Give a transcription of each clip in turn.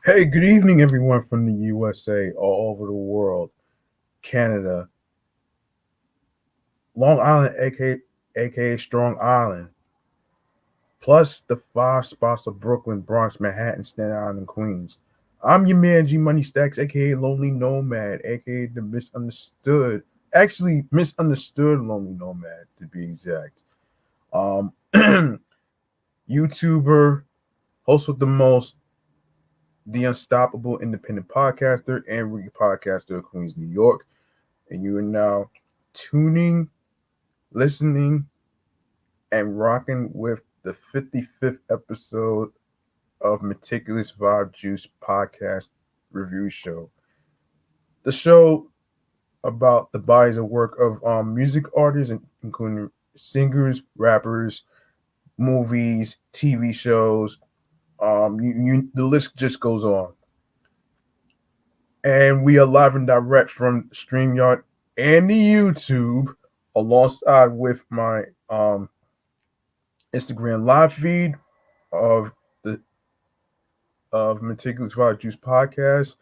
Hey, good evening, everyone from the USA, all over the world, Canada, Long Island, aka Strong Island, plus the five spots of Brooklyn, Bronx, Manhattan, Staten Island, and Queens. I'm your man, G Money Stacks, aka Lonely Nomad, aka the misunderstood Lonely Nomad, to be exact. Um, YouTuber, host with the most, the unstoppable independent podcaster, and podcaster of Queens, New York. And you are now tuning, listening, and rocking with the 55th episode of Meticulous Vibe Juice podcast review show. The show about the bodies of work of music artists, including singers, rappers, movies, TV shows. The list just goes on. And we are live and direct from StreamYard and the YouTube, alongside with my Instagram live feed of the Meticulous Vibe Juice podcast.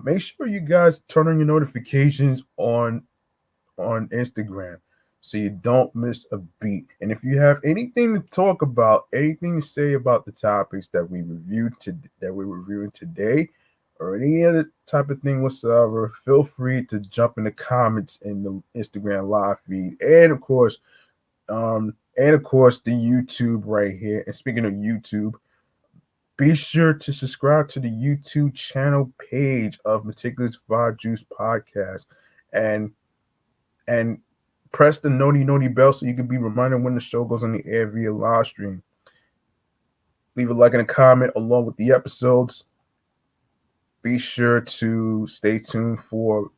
Make sure you guys turn on your notifications on Instagram so you don't miss a beat. And if you have anything to talk about, anything to say about the topics that we're reviewing today, or any other type of thing whatsoever, feel free to jump in the comments in the Instagram live feed, and of course the YouTube right here. And speaking of YouTube, be sure to subscribe to the YouTube channel page of Meticulous Vibe Juice Podcast, and and press the noti bell so you can be reminded when the show goes on the air via live stream. Leave a like and a comment along with the episodes. Be sure to stay tuned for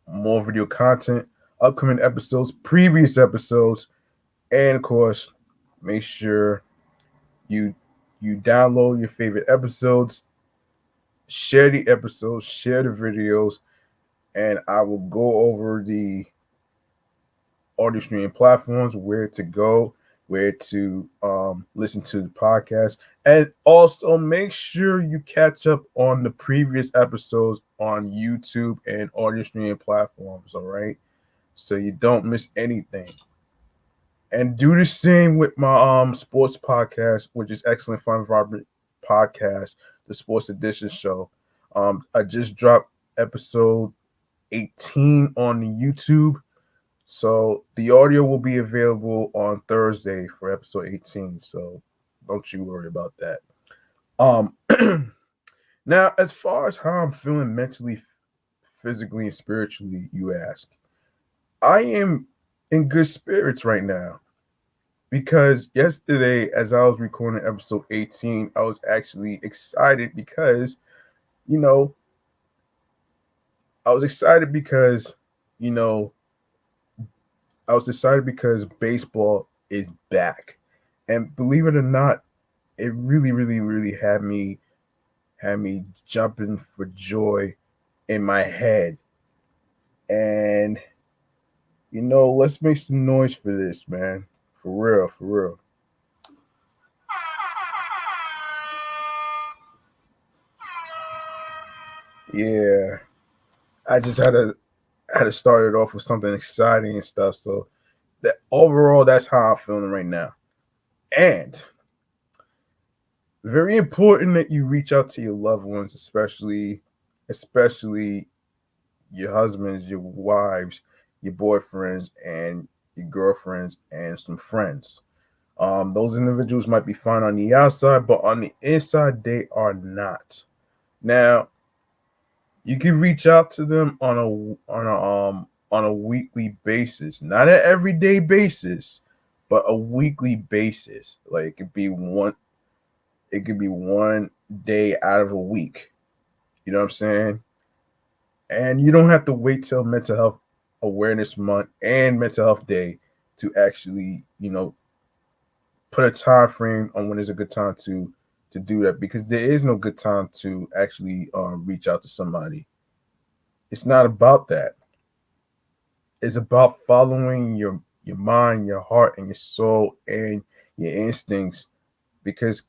more video content, upcoming episodes, previous episodes, and of course, make sure you download your favorite episodes, share the episodes, share the videos, and I will go over the audio streaming platforms, where to go, where to listen to the podcast, and also make sure you catch up on the previous episodes on YouTube and audio streaming platforms. All right, so you don't miss anything. And do the same with my sports podcast, which is Excellent Fun Vibrant Podcast, the Sports Edition show. I just dropped episode 18 on the YouTube, so the audio will be available on Thursday for episode 18. So don't you worry about that. Um, Now, as far as how I'm feeling mentally, physically, and spiritually, you ask, I am in good spirits right now. Because yesterday, as I was recording episode 18, I was actually excited because, you know, I was excited because, you know, I was excited because baseball is back. And believe it or not, it really, really, really had me jumping for joy in my head. And, let's make some noise for this, man. For real, for real. Yeah. I just had to start it off with something exciting and stuff. So that overall, that's how I'm feeling right now. And very important that you reach out to your loved ones, especially your husbands, your wives, your boyfriends, and your girlfriends, and some friends. Those individuals might be fine on the outside, but on the inside, they are not. Now, you can reach out to them on a weekly basis, not an everyday basis, but a weekly basis. Like it could be one day out of a week. You know what I'm saying? And you don't have to wait till Mental Health Awareness Month and Mental Health Day to actually, put a time frame on when is a good time to do that, because there is no good time to actually reach out to somebody. It's not about that. It's about following your mind, your heart, and your soul, and your instincts, because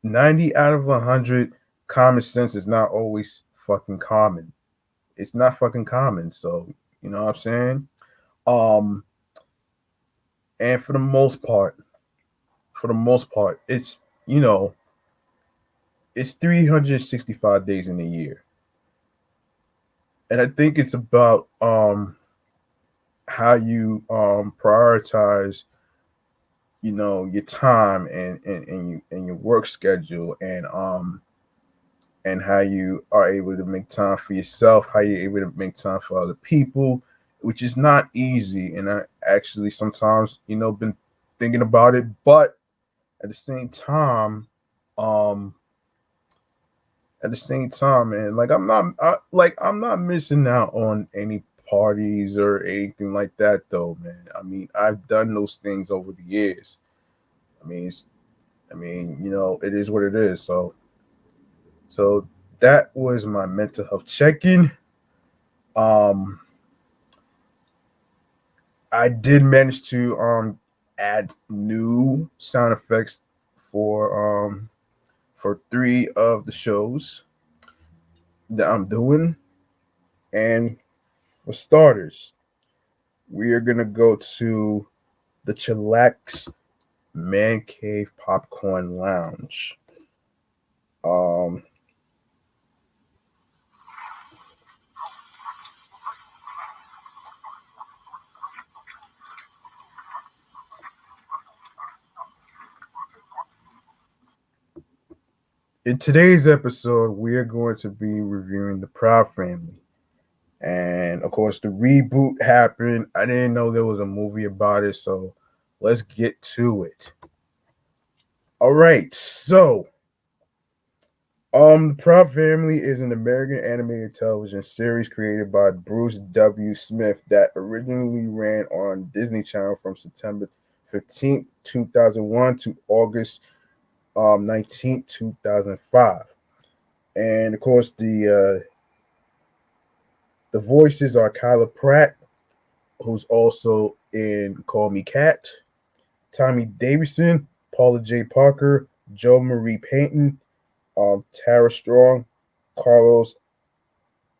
90 out of 100 common sense is not always fucking common. It's not fucking common. So, you know what I'm saying? Um, and for the most part, it's, you know, it's 365 days in a year. And I think it's about how you prioritize, you know, your time and your work schedule, and how you are able to make time for yourself, how you're able to make time for other people, which is not easy. And I actually sometimes, you know, been thinking about it, but at the same time, um, man, like I'm not missing out on any parties or anything like that, though, man. I mean, I've done those things over the years. I mean, you know, it is what it is. So that was my mental health check-in. Um, I did manage to add new sound effects for three of the shows that I'm doing. And for starters, we are gonna go to the Chillax Man Cave Popcorn Lounge. Um, in today's episode, we are going to be reviewing the Proud Family. And of course, the reboot happened. I didn't know there was a movie about it, so let's get to it. All right, so the Proud Family is an American animated television series created by Bruce W. Smith that originally ran on Disney Channel from September 15th, 2001 to August 19th, 2005. And of course, the voices are Kyla Pratt, who's also in Call Me Cat, Tommy Davidson, Paula J. Parker, Joe Marie Payton, Tara Strong, Carlos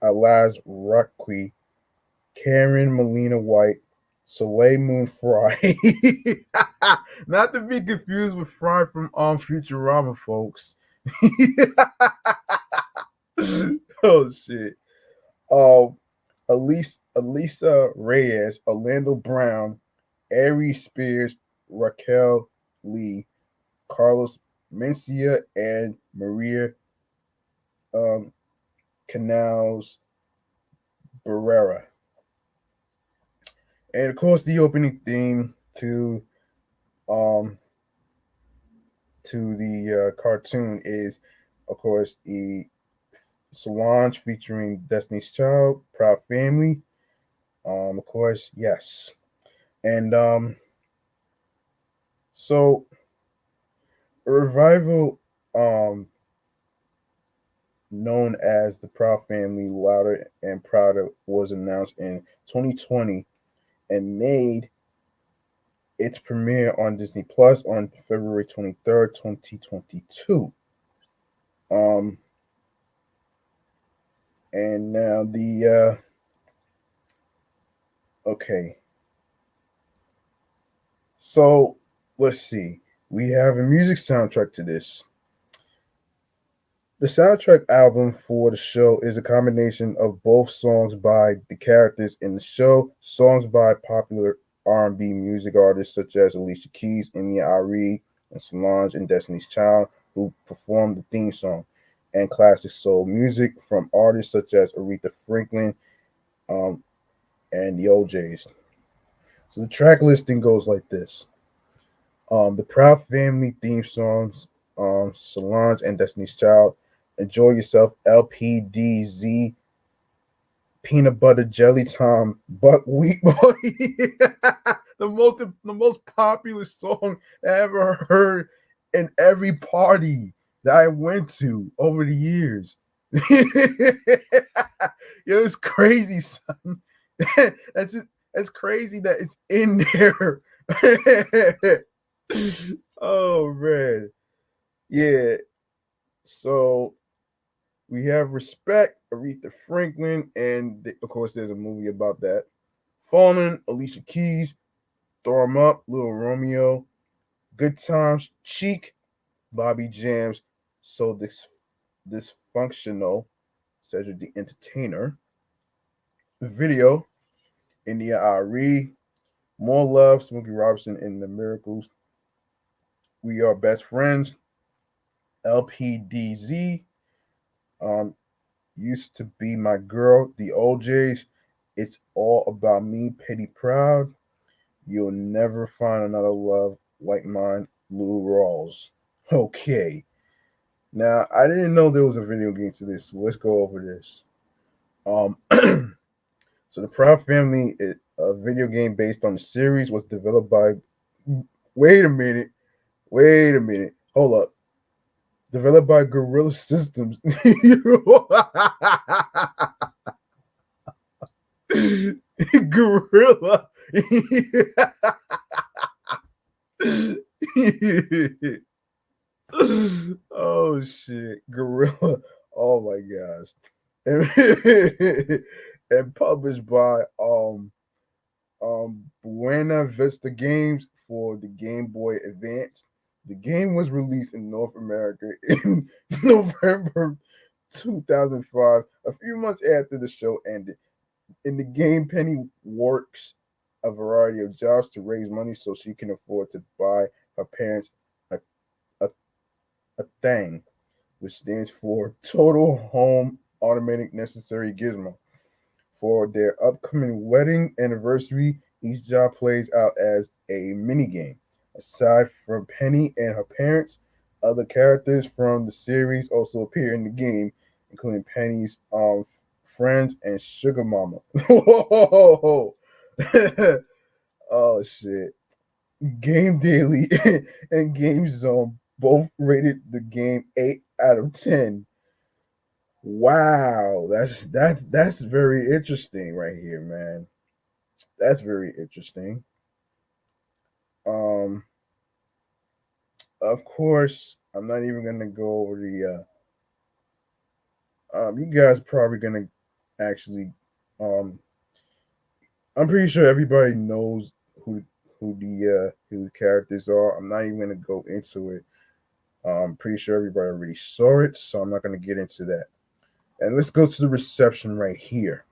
Alazraqui, Karen Molina White, Soleil Moon Fry. Not to be confused with Fry from Futurama, folks. Oh shit. Um, Elisa Reyes, Orlando Brown, Ari Spears, Raquel Lee, Carlos Mencia, and Maria um, Canals Barrera. And of course, the opening theme um, to the cartoon is, of course, the Solange featuring Destiny's Child, Proud Family. Of course, yes. And so a revival known as the Proud Family Louder and Prouder was announced in 2020 and made its premiere on Disney Plus on February 23rd, 2022. Um, and now okay. So let's see. We have a music soundtrack to this. The soundtrack album for the show is a combination of both songs by the characters in the show, songs by popular R&B music artists such as Alicia Keys, India Arie, and Solange and Destiny's Child, who performed the theme song, and classic soul music from artists such as Aretha Franklin um, and the OJs. So the track listing goes like this. The Proud Family theme songs, Solange and Destiny's Child, Enjoy Yourself, LPDZ, Peanut Butter Jelly Time, Buckwheat Boy. The most popular song I ever heard in every party that I went to over the years. It was crazy, son. That's crazy that it's in there. Oh man. Yeah. So We have Respect, Aretha Franklin, and of course, there's a movie about that. Fallen, Alicia Keys, Throw 'em Up, Little Romeo, Good Times, Cheek, Bobby Jams, So Dysfunctional, Cedric the Entertainer. The video, India Ari, More Love, Smokey Robinson and the Miracles. We Are Best Friends, LPDZ, um, Used to Be My Girl, The OJs, It's All About Me, Petty Proud, You'll Never Find Another Love Like Mine, Lou Rawls. Okay. Now, I didn't know there was a video game to this, so let's go over this. Um, so the Proud Family, a video game based on the series, was developed by. Wait a minute. Wait a minute. Hold up. Developed by Guerrilla Systems. Gorilla. Oh shit, Gorilla. Oh my gosh. And published by Buena Vista Games for the Game Boy Advance. The game was released in North America in November 2005, a few months after the show ended. In the game, Penny works a variety of jobs to raise money so she can afford to buy her parents a, a, a thing, which stands for Total Home Automatic Necessary Gizmo. For their upcoming wedding anniversary, each job plays out as a mini game. Aside from Penny and her parents, other characters from the series also appear in the game, including Penny's friends and Sugar Mama. Whoa! Oh shit! Game Daily and Game Zone both rated the game 8 out of 10. Wow, that's very interesting right here, man. That's very interesting. Um, of course, I'm not even gonna go over the. You guys probably gonna actually. Um, I'm pretty sure everybody knows who the characters are. I'm not even gonna go into it. I'm pretty sure everybody already saw it, so I'm not gonna get into that. And let's go to the reception right here.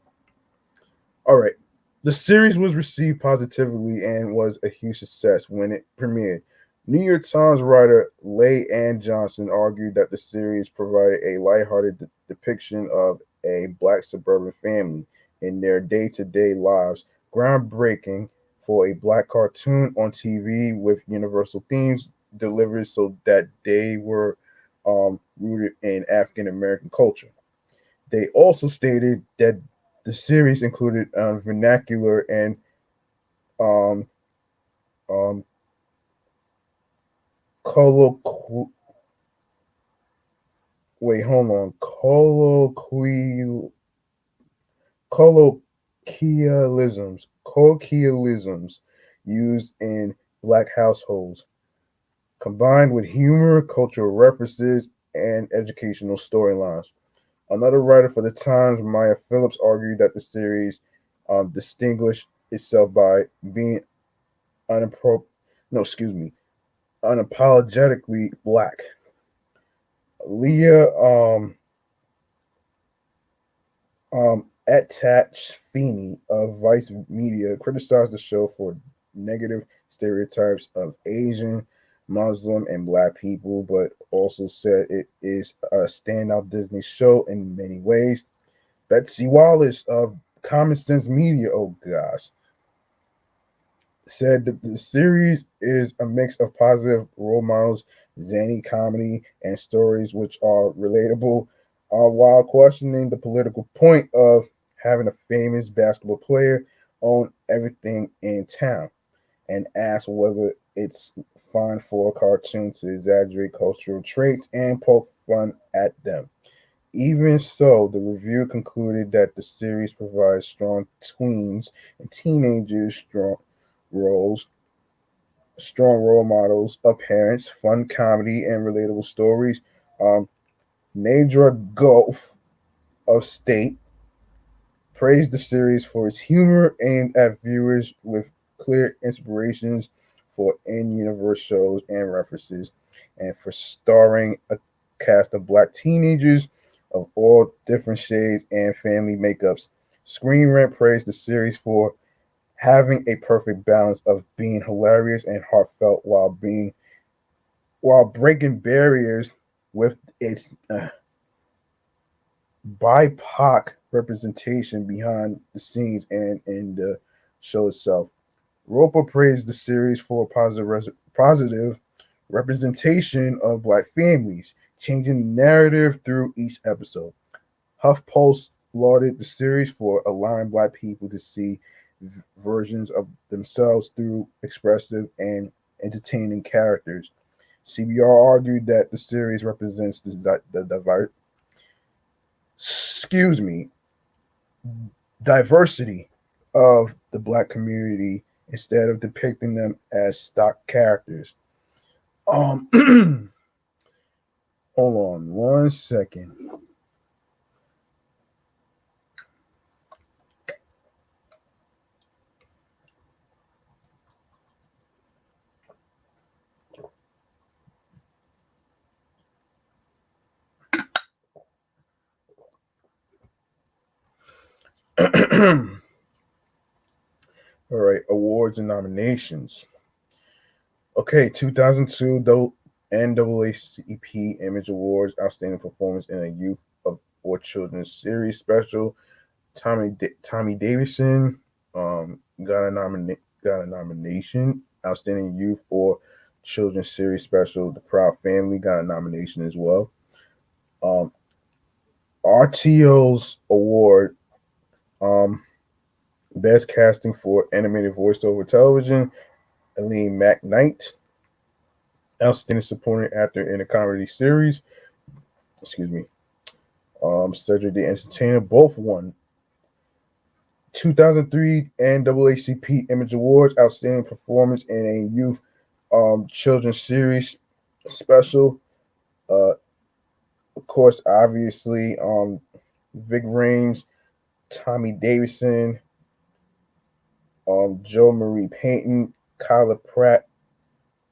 All right. The series was received positively and was a huge success when it premiered. New York Times writer Leigh Ann Johnson argued that the series provided a lighthearted depiction of a black suburban family in their day-to-day lives, groundbreaking for a black cartoon on TV with universal themes delivered so that they were rooted in African American culture. They also stated that the series included vernacular and um, um, colloquial. Wait, hold on. Colloquialisms used in black households, combined with humor, cultural references, and educational storylines. Another writer for the Times, Maya Phillips, argued that the series distinguished itself by being unappro- no, excuse me, unapologetically black. Leah Attach Feeney of Vice Media criticized the show for negative stereotypes of Asian, Muslim, and black people, but also said it is a standout Disney show in many ways. Betsy Wallace of Common Sense Media, oh gosh, said that the series is a mix of positive role models, zany comedy, and stories which are relatable, while questioning the political point of having a famous basketball player own everything in town, and asked whether it's fine for a cartoon to exaggerate cultural traits and poke fun at them. Even so, the review concluded that the series provides strong tweens and teenagers roles, strong role models of parents, fun comedy, and relatable stories. Um, Nadra Gulf of State praised the series for its humor aimed at viewers with clear inspirations for in-universe shows and references, and for starring a cast of black teenagers of all different shades and family makeups. Screen Rant praised the series for having a perfect balance of being hilarious and heartfelt while breaking barriers with its BIPOC representation behind the scenes and in the show itself. Roper praised the series for positive representation of black families, changing the narrative through each episode. HuffPost lauded the series for allowing black people to see versions of themselves through expressive and entertaining characters. CBR argued that the series represents the excuse me, diversity of the black community instead of depicting them as stock characters. Hold on one second. All right, awards and nominations. Okay, 2002 NAACP Image Awards, Outstanding Performance in a Youth of or Children's Series Special. Tommy Davidson got a nomination. Outstanding Youth or Children's Series Special. The Proud Family got a nomination as well. Um, RTO's award, Best Casting for Animated Voiceover Television, Aline McKnight. Outstanding Supporting Actor in a Comedy Series, excuse me, Cedric the Entertainer, both won 2003 NAACP Image Awards, Outstanding Performance in a Youth Children's Series Special. Of course, obviously, Vic Raines, Tommy Davidson, Joe Marie Payton, Kyla Pratt,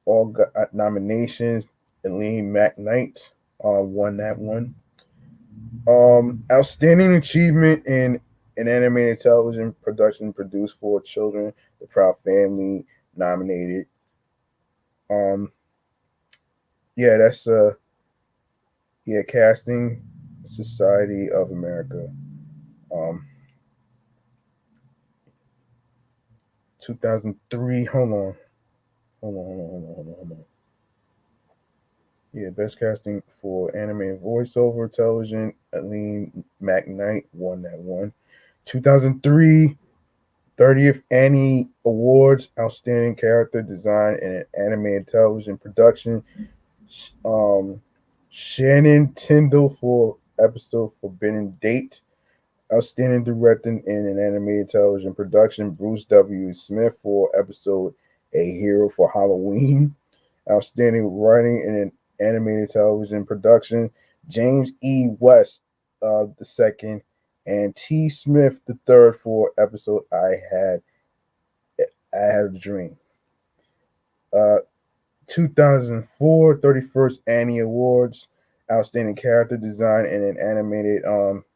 all got nominations. Aline McKnight won that one. Outstanding achievement in an animated television production produced for children. The Proud Family nominated. Um, yeah, that's Casting Society of America. Um, 2003. Hold on. Yeah, best casting for animated voiceover television. Aline McKnight won that one. 2003 30th Annie Awards, Outstanding Character Design in an Animated Television Production. Shannon Tyndall for episode Forbidden Date. Outstanding Directing in an Animated Television Production. Bruce W. Smith for episode A Hero for Halloween. Outstanding Writing in an Animated Television Production. James E. West the second, and T. Smith the third for episode I Had a Dream. Uh, 2004 31st Annie Awards, Outstanding Character Design in an Animated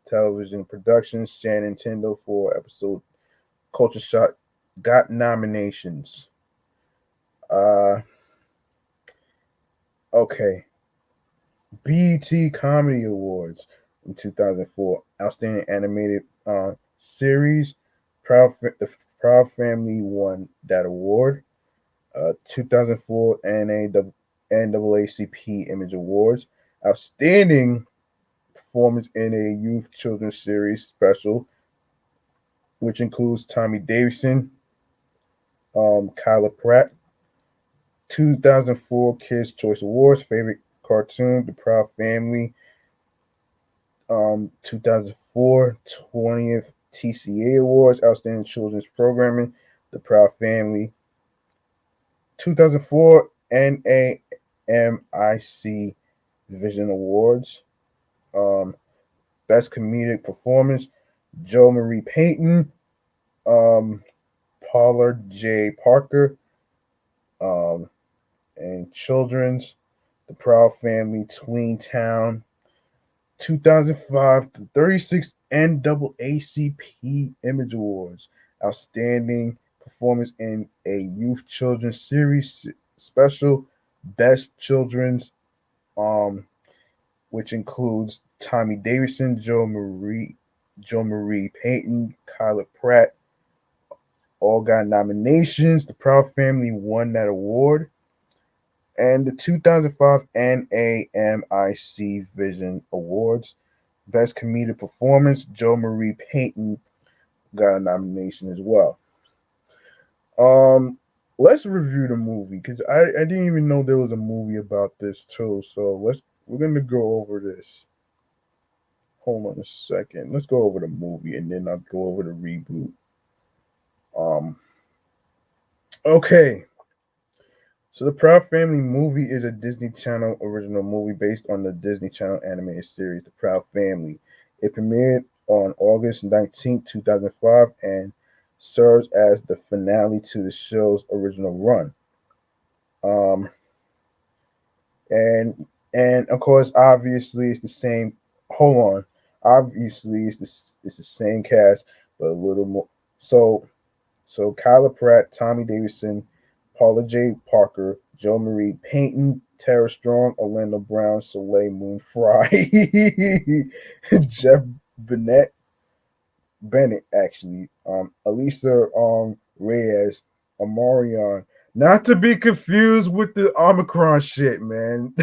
Television Production. Shannon Tyndall for episode Culture Shock got nominations. Okay. BET Comedy Awards in 2004, Outstanding Animated Series. The Proud Family won that award. 2004 NAACP Image Awards, Outstanding Performance in a Youth Children's Series Special, which includes Tommy Davidson, Kyla Pratt. 2004 Kids' Choice Awards, Favorite Cartoon, The Proud Family. 2004 20th TCA Awards, Outstanding Children's Programming, The Proud Family. 2004 NAMIC Vision Awards, Um, Best Comedic Performance, Joe Marie Payton, um, Paula J. Parker, um, and Children's, The Proud Family, Tween Town, 2005, the 36th NAACP Image Awards, Outstanding Performance in a Youth Children's Series Special, Best Children's, um, which includes Tommy Davidson, Joe Marie Payton, Kyla Pratt, all got nominations. The Proud Family won that award. And the 2005 NAMIC Vision Awards, Best Comedic Performance, Joe Marie Payton got a nomination as well. Um, let's review the movie because I didn't even know there was a movie about this too. So we're gonna go over this. Hold on a second. Let's go over the movie and then I'll go over the reboot. Um, okay. So the Proud Family movie is a Disney Channel original movie based on the Disney Channel animated series The Proud Family. It premiered on August 19th, 2005 and serves as the finale to the show's original run. Um, and of course, obviously, it's the same. Hold on, obviously, it's the same cast, but a little more. So Kyla Pratt, Tommy Davidson, Paula J. Parker, Joe Marie Payton, Tara Strong, Orlando Brown, Soleil Moon Frye, Jeff Bennett, actually, Elisa Reyes, Amarion. Not to be confused with the Omicron shit, man.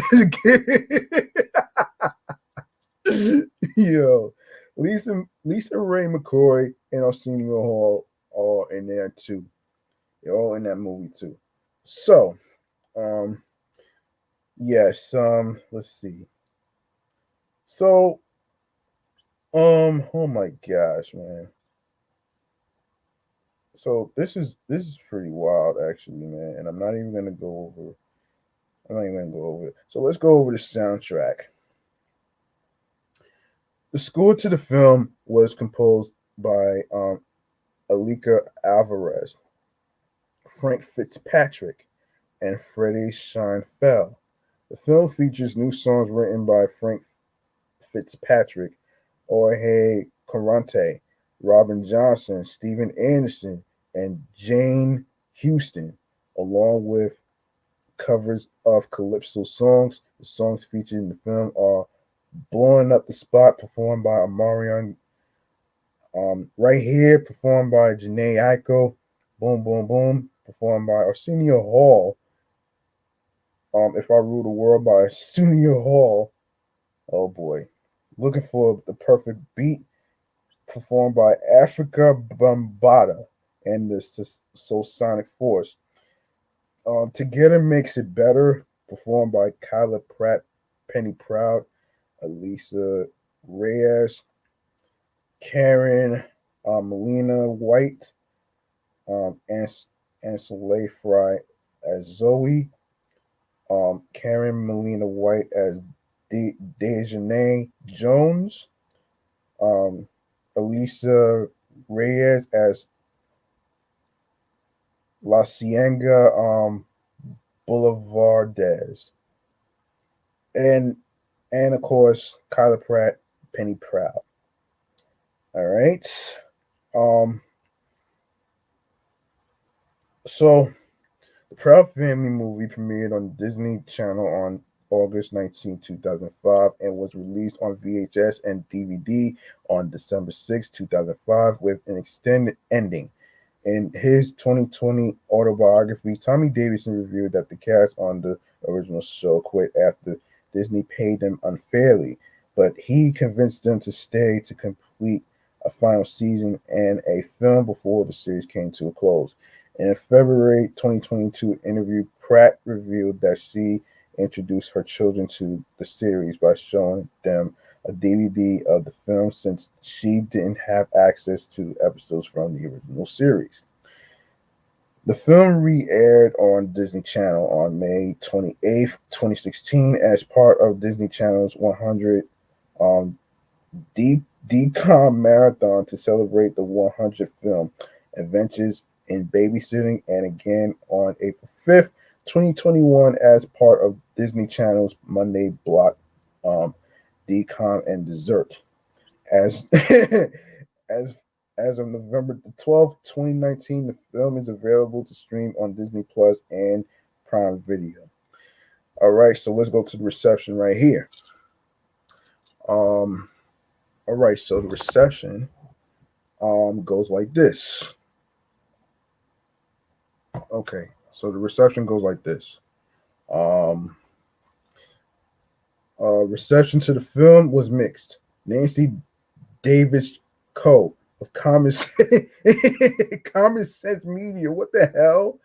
Yo, Lisa Ray McCoy and Arsenio Hall all in there too. They're all in that movie too. So, um, yes, let's see. So, oh my gosh, man. So this is pretty wild, actually, man. And I'm not even gonna go over. I'm not even gonna go over it. So let's go over the soundtrack. The score to the film was composed by Alika Alvarez, Frank Fitzpatrick, and Freddie Scheinfeld. The film features new songs written by Frank Fitzpatrick, Jorge Corante, Robin Johnson, Steven Anderson, and Jane Houston, along with covers of calypso songs. The songs featured in the film are Blowing Up the Spot, performed by Amarion, Right Here, performed by Janae Aiko, Boom Boom Boom, performed by Arsenio Hall, If I Rule the World by Arsenio Hall. Oh boy. Looking for the Perfect Beat, performed by Africa Bambaataa and the Sonic Force. Together Makes It Better, performed by Kyla Pratt, Penny Proud, Elisa Reyes, Karen Melina White, and Soleil Fry as Zoe, Karen Melina White as Dejanay Jones, um, Elisa Reyes as La Cienega Boulevardes, and of course Kyla Pratt, Penny Proud. All right. Um, so the Proud Family movie premiered on Disney Channel on August 19th, 2005, and was released on VHS and DVD on December 2005, with an extended ending. In his 2020 autobiography, Tommy Davidson revealed that the cast on the original show quit after Disney paid them unfairly, but he convinced them to stay to complete a final season and a film before the series came to a close. In a February 2022 interview, Pratt revealed that she introduced her children to the series by showing them a DVD of the film since she didn't have access to episodes from the original series. The film re-aired on Disney Channel on May 28th, 2016 as part of Disney Channel's 100 Um, Decom Marathon to celebrate the 100th film, Adventures in Babysitting, and again on April 5th, 2021, as part of Disney Channel's Monday block, um, Decom and Dessert. As as as of November 12th, 2019, the film is available to stream on Disney Plus and Prime Video. All right, so let's go to the reception right here. Um, all right, so the reception goes like this. Okay, so the reception goes like this. Um, Reception to the film was mixed. Nancy Davis Coe of Common Sense Media, what the hell,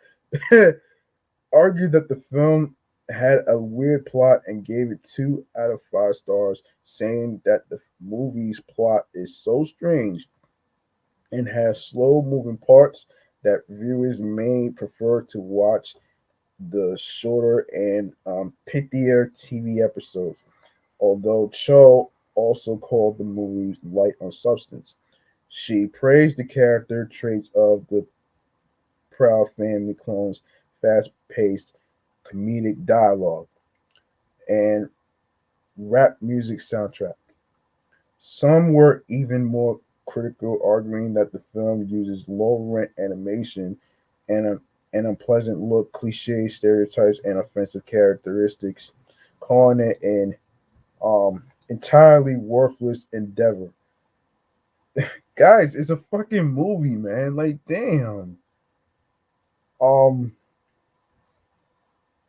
argued that the film had a weird plot and gave it 2 out of 5 stars, saying that the movie's plot is so strange and has slow moving parts that viewers may prefer to watch the shorter and pithier TV episodes. Although Cho also called the movie light on substance, she praised the character traits of the Proud Family clones, fast paced comedic dialogue, and rap music soundtrack. Some were even more critical, arguing that the film uses low rent animation and an unpleasant look, cliche stereotypes, and offensive characteristics, calling it an entirely worthless endeavor. Guys, it's a fucking movie, man. Like, damn. Um,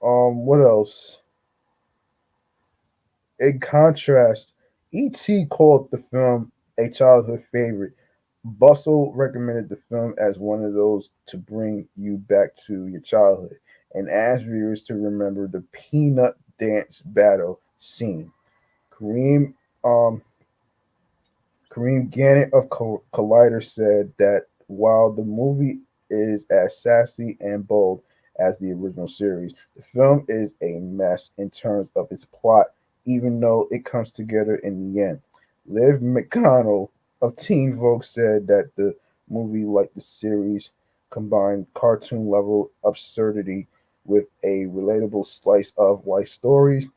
what else? In contrast, E.T. called the film a childhood favorite. Bustle recommended the film as one of those to bring you back to your childhood and asked viewers to remember the peanut dance battle scene. Kareem um, Kareem Gannett of Collider said that while the movie is as sassy and bold as the original series, the film is a mess in terms of its plot, even though it comes together in the end. Liv McConnell of Teen Vogue said that the movie, like the series, combined cartoon level absurdity with a relatable slice of life stories.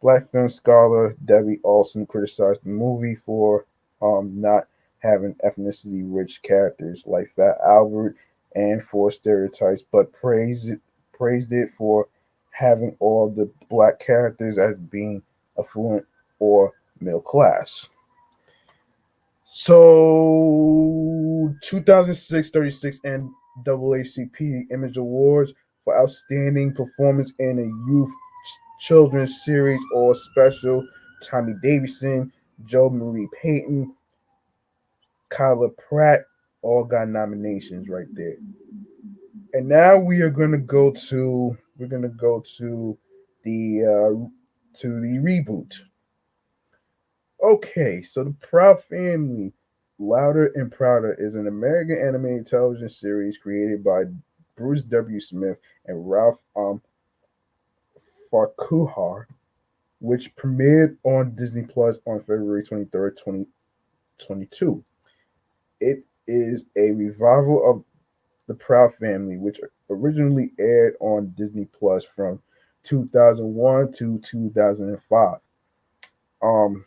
Black film scholar Debbie Olson criticized the movie for not having ethnicity rich characters like Fat Albert and for stereotypes, but praised it for having all the black characters as being affluent or middle class. So 2006 36 NAACP Image Awards for Outstanding Performance in a Youth Children's Series or Special. Tommy Davidson, Joe Marie Payton, Kyla Pratt all got nominations right there. And now we're gonna go to the reboot. Okay, so the Proud Family, Louder and Prouder, is an American animated television series created by Bruce W. Smith and Ralph Farquhar, which premiered on Disney Plus on February 23rd, 2022. It is a revival of The Proud Family, which originally aired on Disney Plus from 2001 to 2005. Um,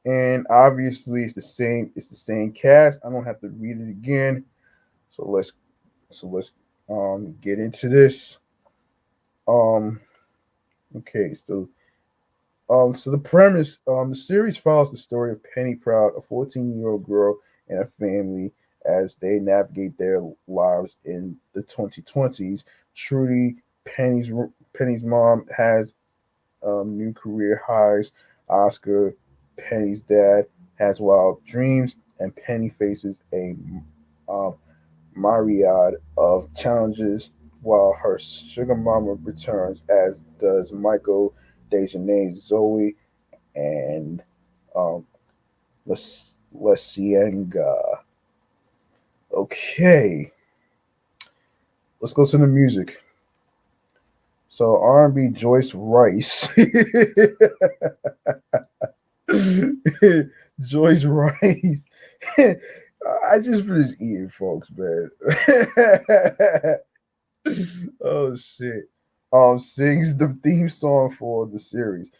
and obviously it's the same cast. I don't have to read it again. So let's get into this. Um, okay, so the premise, the series follows the story of Penny Proud, a 14-year-old girl and her family as they navigate their lives in the 2020s. Trudy, Penny's mom, has new career highs. Oscar, Penny's dad, has wild dreams, and Penny faces a um, myriad of challenges while her sugar mama returns, as does Michael, Dejanay, Zoe, and um, Lesienga. Okay, let's go to the music. So R&B Joyce Rice. Joyce Rice. I just finished eating, folks, man. Oh shit. Sings the theme song for the series.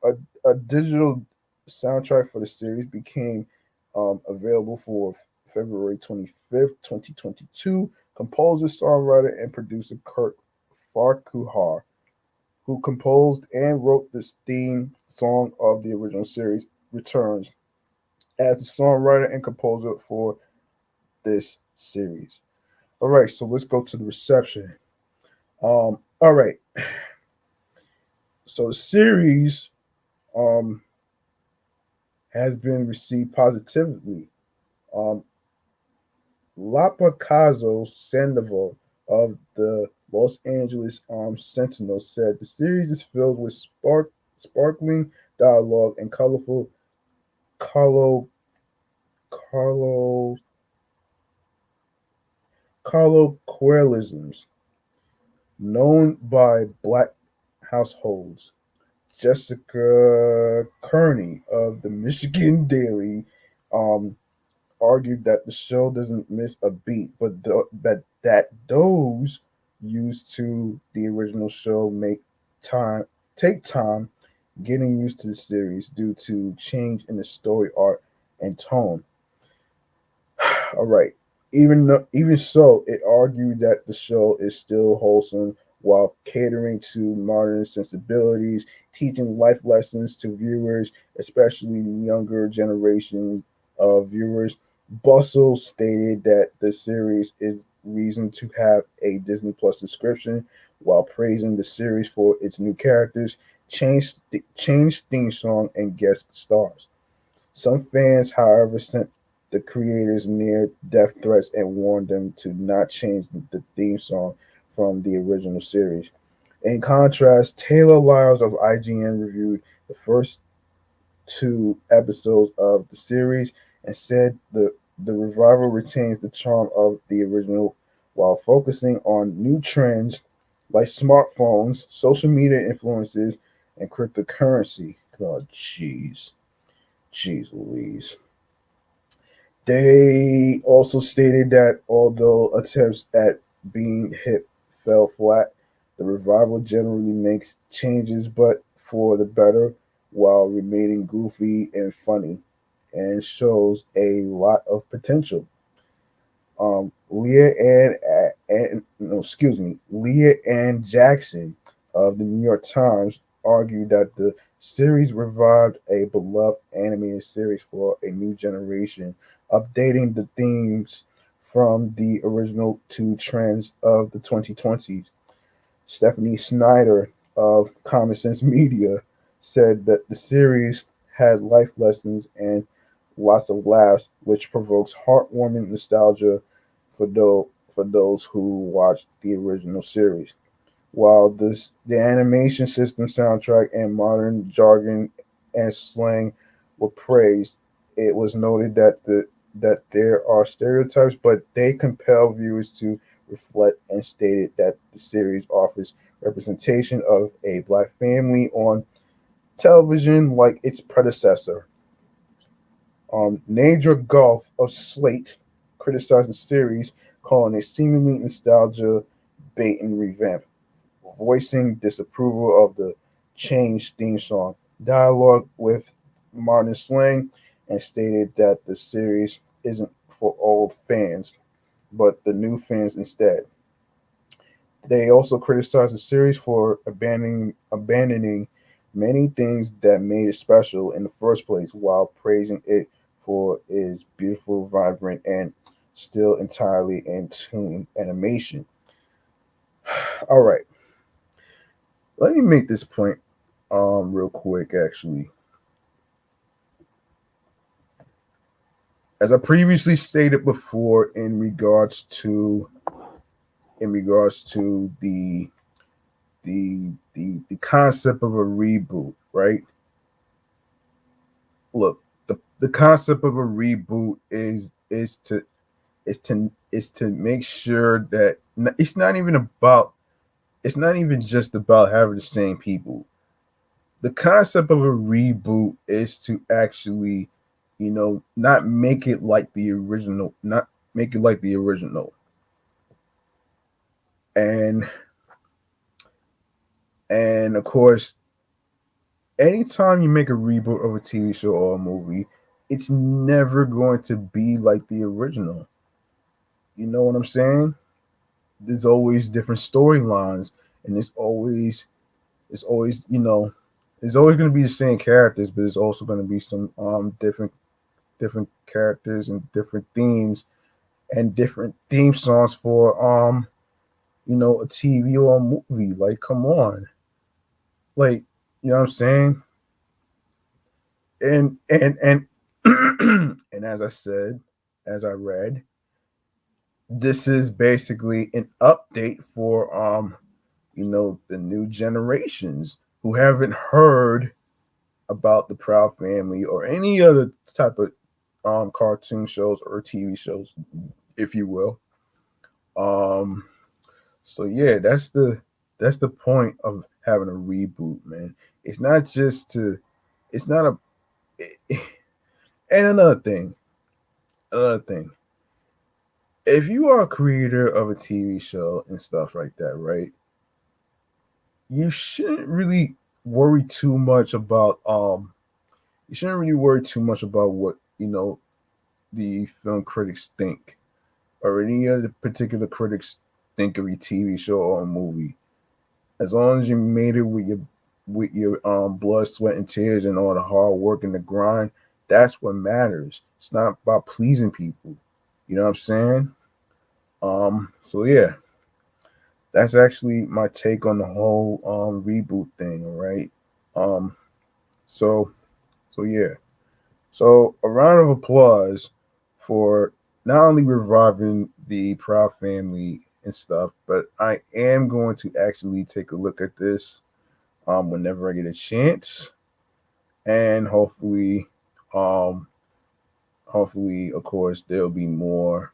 A, a digital soundtrack for the series became available for February 25th, 2022. Composer, songwriter, and producer Kurt Farquhar, who composed and wrote this theme song of the original series, returns as the songwriter and composer for this series. All right, so let's go to the reception. All right, so the series um has been received positively. Um, Lapacazo Sandoval of the Los Angeles Sentinel said the series is filled with sparkling dialogue and colorful collo, collo, colloquialisms known by black households. Jessica Kearney of the Michigan Daily um, argued that the show doesn't miss a beat, but that those used to the original show time take time getting used to the series due to change in the story art and tone. All right. Even so, it argued that the show is still wholesome while catering to modern sensibilities, teaching life lessons to viewers, especially the younger generation of viewers. Bustle stated that the series is reason to have a Disney Plus subscription, while praising the series for its new characters, changed theme song, and guest stars. Some fans, however, sent the creators near death threats and warned them to not change the theme song from the original series. In contrast, Taylor Lyles of IGN reviewed the first two episodes of the series and said the revival retains the charm of the original while focusing on new trends like smartphones, social media influences, and cryptocurrency. Oh, jeez. Jeez Louise. They also stated that although attempts at being hip fell flat, the revival generally makes changes but for the better while remaining goofy and funny and shows a lot of potential. Leah Ann Jackson of the New York Times argued that the series revived a beloved animated series for a new generation, updating the themes from the original to trends of the 2020s. Stephanie Snyder of Common Sense Media said that the series had life lessons and lots of laughs, which provokes heartwarming nostalgia for those who watched the original series. While the animation system, soundtrack, and modern jargon and slang were praised, it was noted that there are stereotypes, but they compel viewers to reflect and stated that the series offers representation of a black family on television like its predecessor. Nadra Golf of Slate criticized the series, calling it seemingly nostalgia bait and revamp, voicing disapproval of the changed theme song, dialogue with modern slang, and stated that the series isn't for old fans, but the new fans instead. They also criticized the series for abandoning many things that made it special in the first place, while praising it for its beautiful, vibrant, and still entirely in tune animation. All right, let me make this point real quick. Actually, as I previously stated before, in regards to the concept of a reboot, right? Look, the concept of a reboot is to make sure that it's not even just about having the same people. the concept of a reboot is to actually, not make it like the original, not make it like the original. And and of course, anytime you make a reboot of a TV show or a movie, it's never going to be like the original. You know what I'm saying? There's always different storylines, and it's always there's always going to be the same characters, but there's also going to be some different characters and different themes and different theme songs for a TV or a movie. Like, come on, like, you know what I'm saying? And and as I said, as I read, this is basically an update for the new generations who haven't heard about the Proud Family or any other type of cartoon shows or TV shows, if you will. Um, so yeah, that's the point of having a reboot, man. It's not just to, it's not a, and another thing. If you are a creator of a TV show and stuff like that, right? You shouldn't really worry too much about you shouldn't really worry too much about what the film critics think or any other particular critics think of your TV show or a movie. As long as you made it with your blood, sweat, and tears and all the hard work and the grind, that's what matters. It's not about pleasing people. You know what I'm saying? So yeah, that's actually my take on the whole reboot thing, all right? Um so so yeah. So a round of applause for not only reviving the Proud Family and stuff, but I am going to actually take a look at this whenever I get a chance, and um hopefully of course there'll be more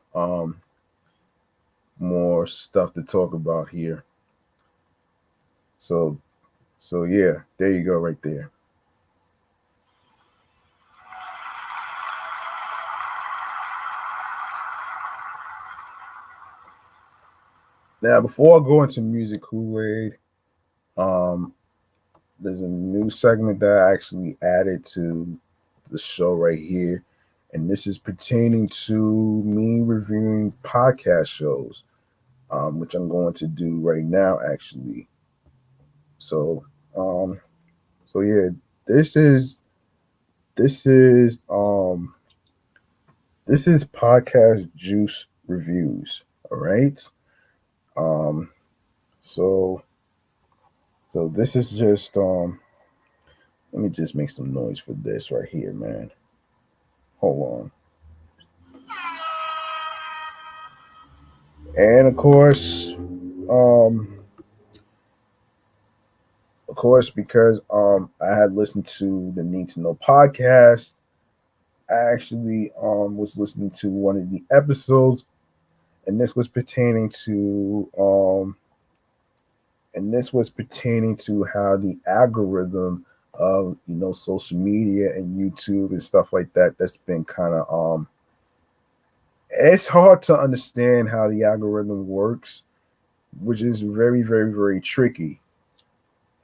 stuff to talk about here. So yeah, there you go right there. Now before I go into music Kool-Aid, um there's a new segment that I actually added to the show right here, and this is pertaining to me reviewing podcast shows, which I'm going to do right now, actually. So, um, so yeah, this is this is this is podcast juice reviews. All right. Um, so this is just let me just make some noise for this right here, man. Hold on. And um, of course, because I had listened to the Need to Know podcast, I actually was listening to one of the episodes, and this was pertaining to how the algorithm of social media and YouTube and stuff like that, that's been kind of it's hard to understand how the algorithm works, which is very, very, very tricky.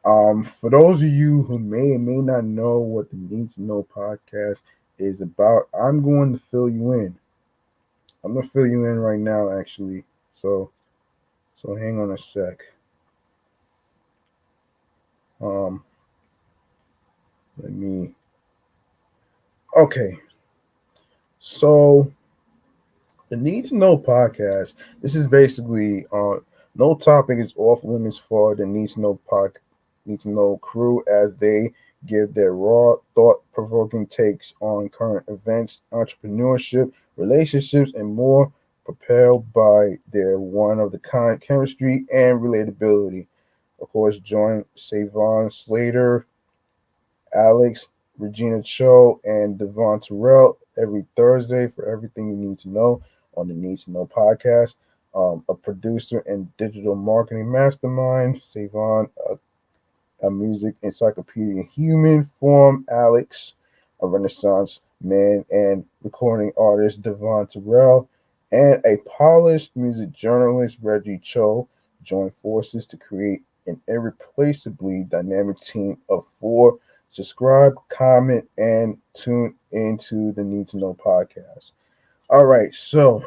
For those of you who may and may not know what the Need to Know podcast is about, I'm going to fill you in. I'm gonna fill you in right now, actually. So hang on a sec. Um, let me. Okay, so the Need to Know podcast. This is basically no topic is off limits for the Need to Know crew as they give their raw, thought provoking takes on current events, entrepreneurship, relationships, and more, propelled by their one of the kind chemistry and relatability. Of course, join Savon Slater, Alex, Regina Cho, and Devon Terrell every Thursday for everything you need to know on the Need to Know podcast. A producer and digital marketing mastermind, Savon, a music encyclopedia human form Alex, a Renaissance man and recording artist Devon Terrell, and a polished music journalist Reggie Cho join forces to create an irreplaceably dynamic team of four. Subscribe, comment, and tune into the Need to Know podcast. All right, so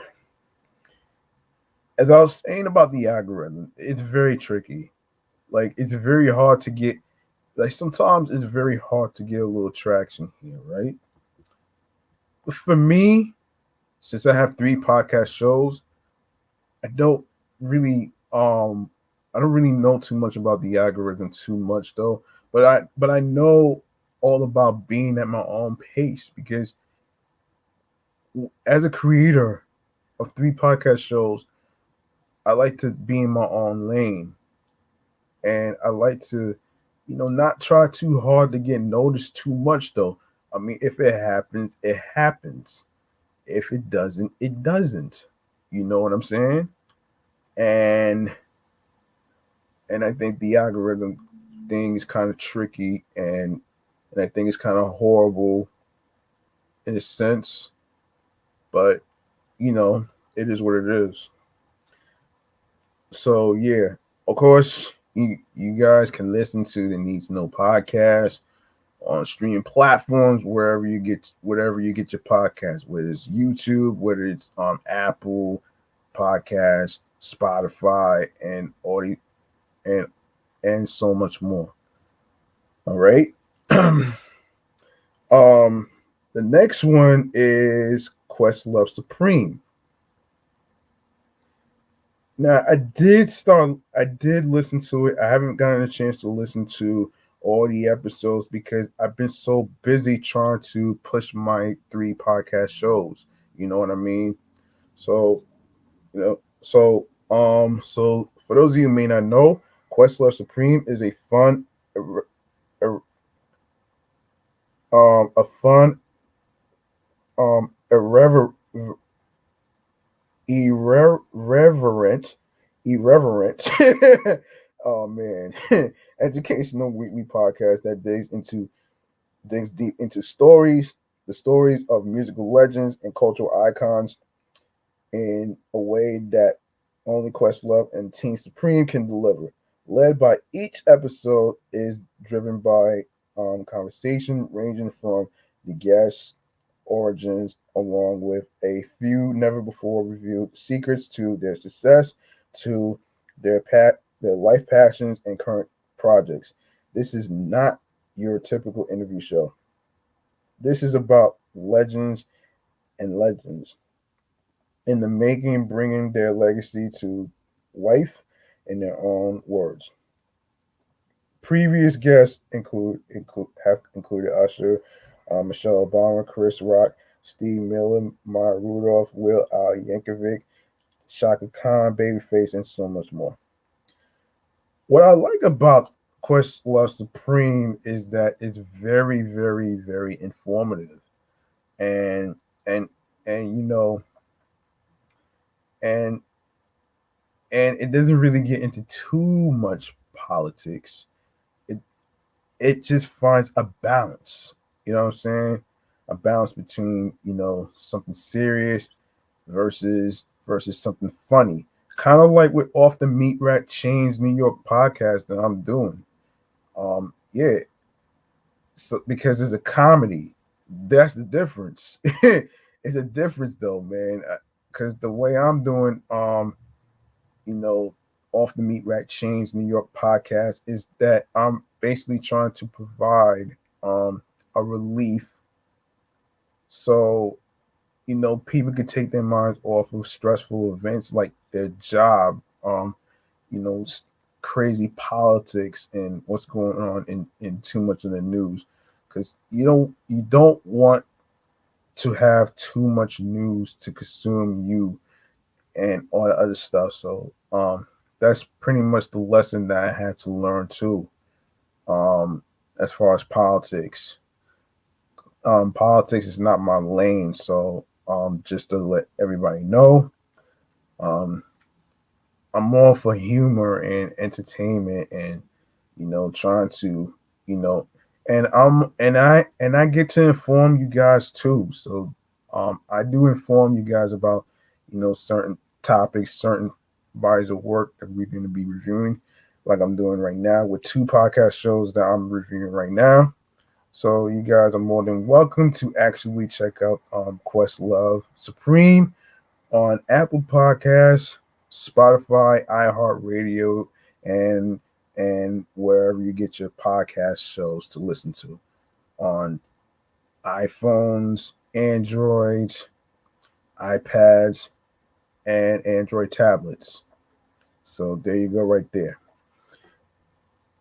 as I was saying about the algorithm, it's very tricky. Like it's very hard to get. Like sometimes it's very hard to get a little traction here, right? But for me, since I have three podcast shows, I don't really I don't really know too much about the algorithm too much though. But I know all about being at my own pace because as a creator of three podcast shows, I like to be in my own lane, and I like to, not try too hard to get noticed too much though. I mean, if it happens, it happens. If it doesn't, it doesn't. You know what I'm saying? And I think the algorithm thing is kind of tricky, and I think it's kind of horrible in a sense, but you know, it is what it is. So yeah, of course, you guys can listen to the Need to Know podcast on streaming platforms wherever you get your podcast, whether it's YouTube, whether it's on Apple Podcasts, Spotify, and audio and so much more. All right. The next one is Questlove Supreme. Now I did listen to it. I haven't gotten a chance to listen to all the episodes because I've been so busy trying to push my three podcast shows. You know what I mean? So, so for those of you who may not know, Questlove Supreme is a fun, irrever, irreverent, oh man, educational weekly podcast that digs deep into the stories of musical legends and cultural icons in a way that only Questlove and Teen Supreme can deliver. Led by each episode is driven by conversation ranging from the guest origins, along with a few never before revealed secrets to their success, to their life passions and current projects. This is not your typical interview show. This is about legends in the making, bringing their legacy to life in their own words. Previous guests have included Usher, Michelle Obama, Chris Rock, Steve Miller, Maya Rudolph, Will Al Yankovic, Shaka Khan, Babyface, and so much more. What I like about Questlove Supreme is that it's very, very, very informative, and and and and it doesn't really get into too much politics. It it just finds a balance. You know what I'm saying? A balance between something serious versus something funny. Kind of like with Off the Meat Rack Chains New York podcast that I'm doing. Yeah, so because it's a comedy, that's the difference. It's a difference though, man. Because the way I'm doing, you know, Off the Meat Rack Chains New York podcast is that I'm basically trying to provide a relief so people could take their minds off of stressful events like their job, you know, crazy politics and what's going on in too much of the news, because you don't want to have too much news to consume you and all the other stuff. So that's pretty much the lesson that I had to learn too. As far as politics, politics is not my lane. So just to let everybody know, um, I'm more for humor and entertainment and trying to, you know, and I get to inform you guys too. So I do inform you guys about, certain topics, certain bodies of work that we're going to be reviewing, like I'm doing right now with two podcast shows that I'm reviewing right now. So you guys are more than welcome to actually check out Questlove Supreme on Apple Podcasts, Spotify, iHeartRadio, and and wherever you get your podcast shows to listen to on iPhones, Androids, iPads, and Android tablets. So there you go, right there.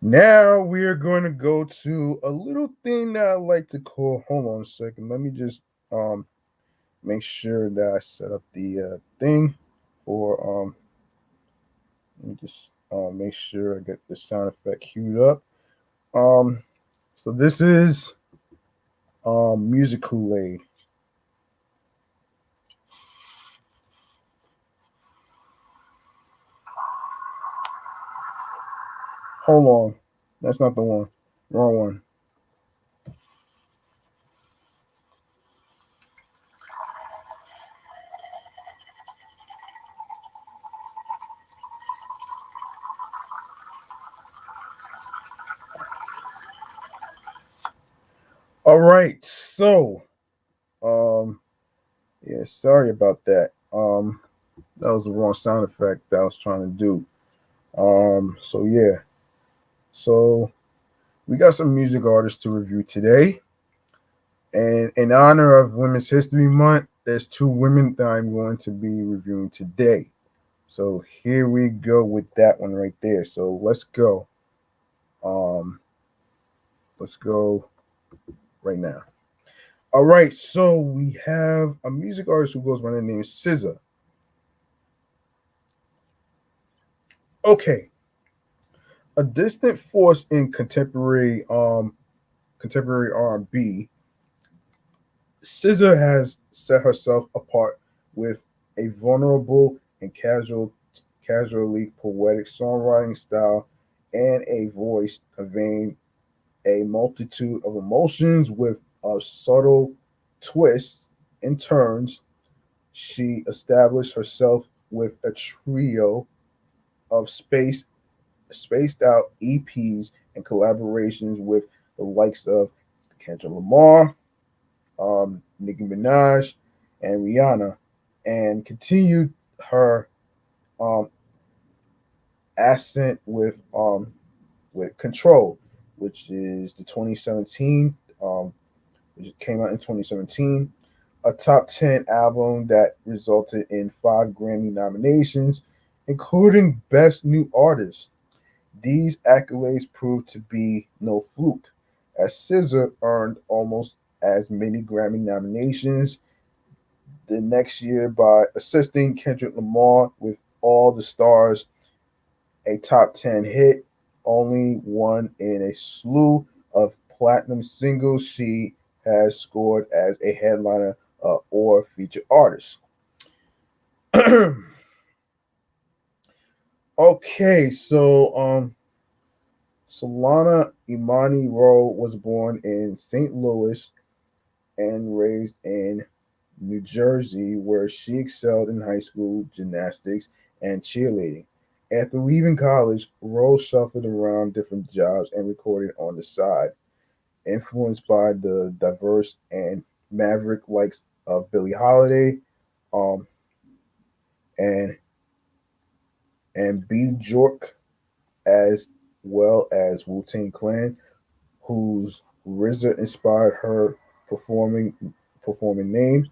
Now we're going to go to a little thing that I like to call. Hold on a second. Let me just um make sure that I set up the thing for let me just make sure I get the sound effect queued up. Um, so this is Music Kool-Aid. Hold on, that's not the one. Wrong one. All right, so um, yeah, sorry about that. That was the wrong sound effect that I was trying to do. So yeah, so we got some music artists to review today. And in honor of Women's History Month, there's two women that I'm going to be reviewing today. So here we go with that one right there. So let's go. Um, let's go right now. All right, so we have a music artist who goes by the name of SZA. Okay, a distant force in contemporary R&B, SZA has set herself apart with a vulnerable and casually poetic songwriting style and a voice conveying a multitude of emotions with a subtle twists and turns. She established herself with a trio of spaced out EPs and collaborations with the likes of Kendrick Lamar, Nicki Minaj, and Rihanna, and continued her um, ascent with Control, which is the 2017, which came out in 2017, a top 10 album that resulted in 5 Grammy nominations, including Best New Artist. These accolades proved to be no fluke, as SZA earned almost as many Grammy nominations the next year by assisting Kendrick Lamar with All the Stars, a top 10 hit, only one in a slew of platinum singles she has scored as a headliner or featured artist. Okay, so Solana Imani Rowe was born in St. Louis and raised in New Jersey, where she excelled in high school gymnastics and cheerleading. After leaving college, Rose shuffled around different jobs and recorded on the side, influenced by the diverse and maverick likes of Billie Holiday, um, and B. Jork, as well as Wu Tang Clan, whose RZA inspired her performing performing names.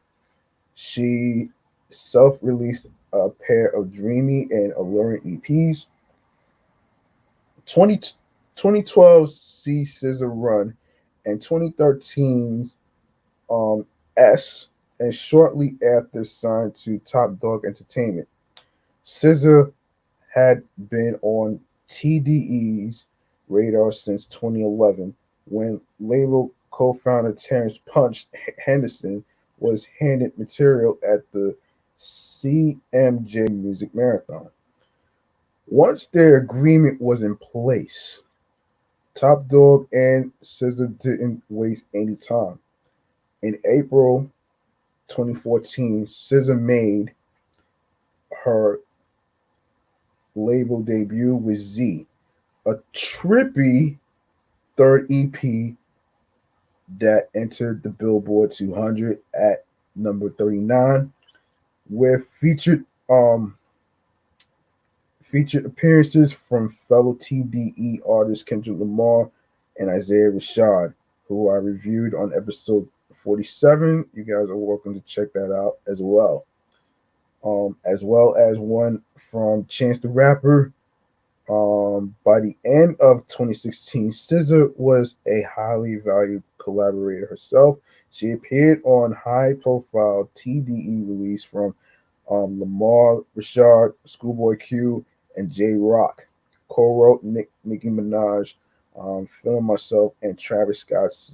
She self-released a pair of dreamy and alluring EPs. 20, 2012 see SZA Run, and 2013's S, and shortly after signed to Top Dog Entertainment. SZA had been on TDE's radar since 2011 when label co-founder Terrence Punch Henderson was handed material at the CMJ Music Marathon. Once their agreement was in place, Top Dog and SZA didn't waste any time. In April 2014, SZA made her label debut with Z, a trippy third EP that entered the Billboard 200 at number 39, with featured appearances from fellow TDE artists Kendrick Lamar and Isaiah Rashad, who I reviewed on episode 47. You guys are welcome to check that out as well as one from Chance the Rapper. By the end of 2016, SZA was a highly valued collaborator herself. She appeared on high-profile TDE release from Lamar Rashad, Schoolboy Q, and J Rock. Co-wrote Nicki Minaj, Feeling Myself, and Travis Scott's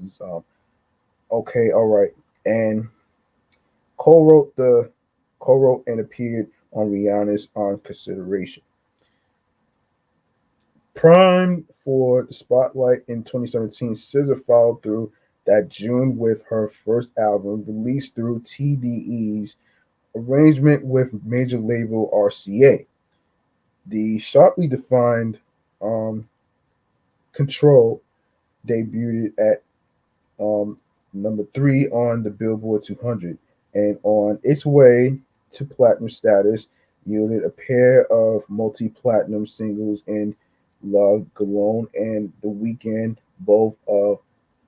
Okay, All Right, and co-wrote the co-wrote and appeared on Rihanna's On Consideration. Prime for the spotlight in 2017, SZA followed through that June with her first album released through TDE's arrangement with major label RCA. The sharply defined Control debuted at number 3 on the Billboard 200 and on its way to platinum status yielded a pair of multi-platinum singles in Love Galone and The Weekend, both of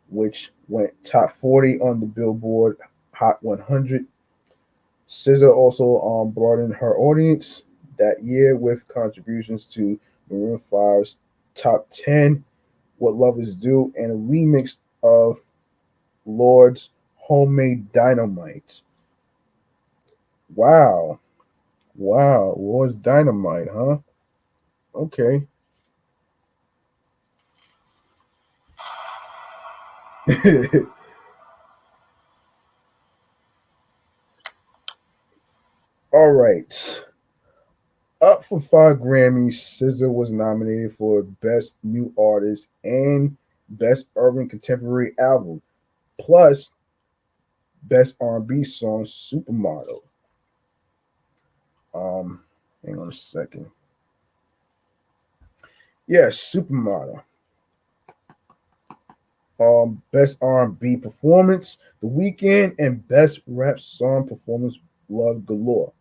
which went top 40 on the Billboard Hot 100. SZA also broadened her audience that year with contributions to Maroon 5's Top 10, What Lovers Do, and a remix of Lord's Homemade Dynamite. Wow. Wow. Lord's Dynamite, huh? Okay. All right. Up for 5 Grammys, SZA was nominated for Best New Artist and Best Urban Contemporary Album, plus Best R&B Song Supermodel. Um, Hang on a second. Yes, Supermodel. Best R&B Performance, The Weekend, and Best Rap Song Performance, Love Galore.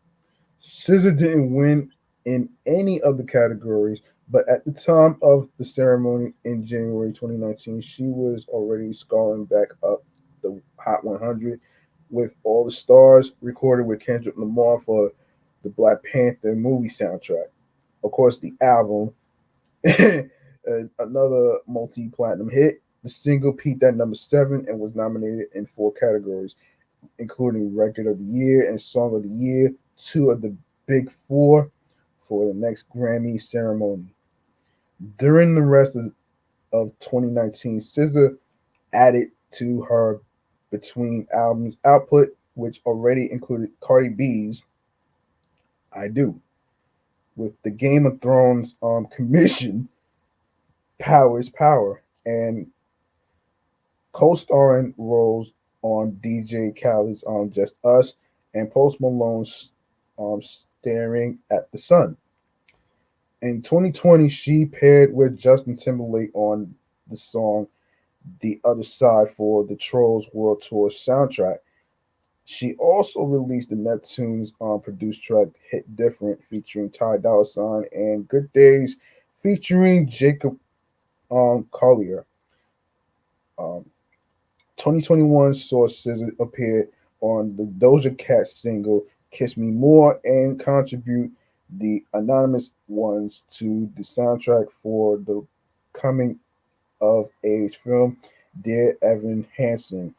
SZA didn't win in any of the categories, but at the time of the ceremony in January 2019, she was already scaling back up the Hot 100 with All the Stars, recorded with Kendrick Lamar for the Black Panther movie soundtrack. Of course, the album, another multi platinum hit. The single peaked at number 7 and was nominated in 4 categories, including Record of the Year and Song of the Year, 2 of the big 4 for the next Grammy ceremony. During the rest of 2019, SZA added to her between albums output, which already included Cardi B's I Do, with the Game of Thrones commission Power is Power, and co-starring roles on DJ Khaled's Just Us and Post Malone's Staring at the Sun. In 2020, she paired with Justin Timberlake on the song The Other Side for the Trolls World Tour soundtrack. She also released the Neptunes produced track Hit Different featuring Ty Dolla $ign and Good Days featuring Jacob Collier. Um, 2021 saw SZA appear on the Doja Cat single Kiss Me More and contribute the Anonymous Ones to the soundtrack for the coming of age film Dear Evan Hansen.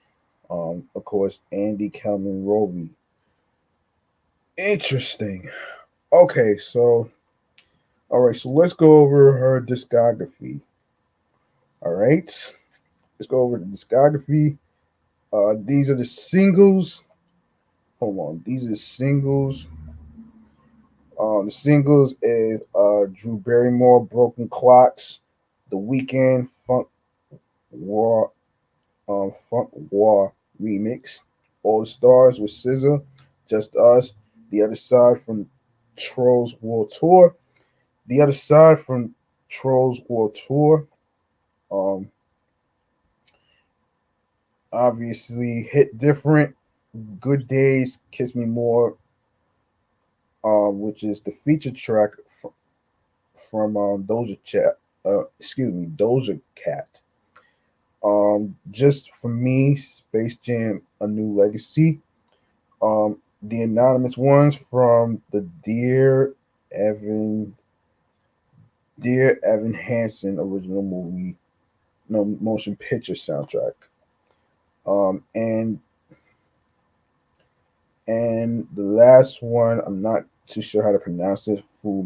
Of course, Andy Kelman Roby. Interesting. Okay, so all right, so let's go over her discography. All right, let's go over the discography. These are the singles. Hold on, these are the singles. The singles is Drew Barrymore, Broken Clocks, The Weekend, Funk War, Funk War remix. All the Stars with SZA, Just Us. The Other Side from Trolls World Tour. The Other Side from Trolls World Tour. Um, Obviously, Hit Different. Good Days, Kiss Me More, which is the feature track from Doja Cat. Just for me, Space Jam: A New Legacy. The anonymous ones from the Dear Evan Hansen original movie, no motion picture soundtrack. Um, and and the last one, I'm not too sure how to pronounce it. Fu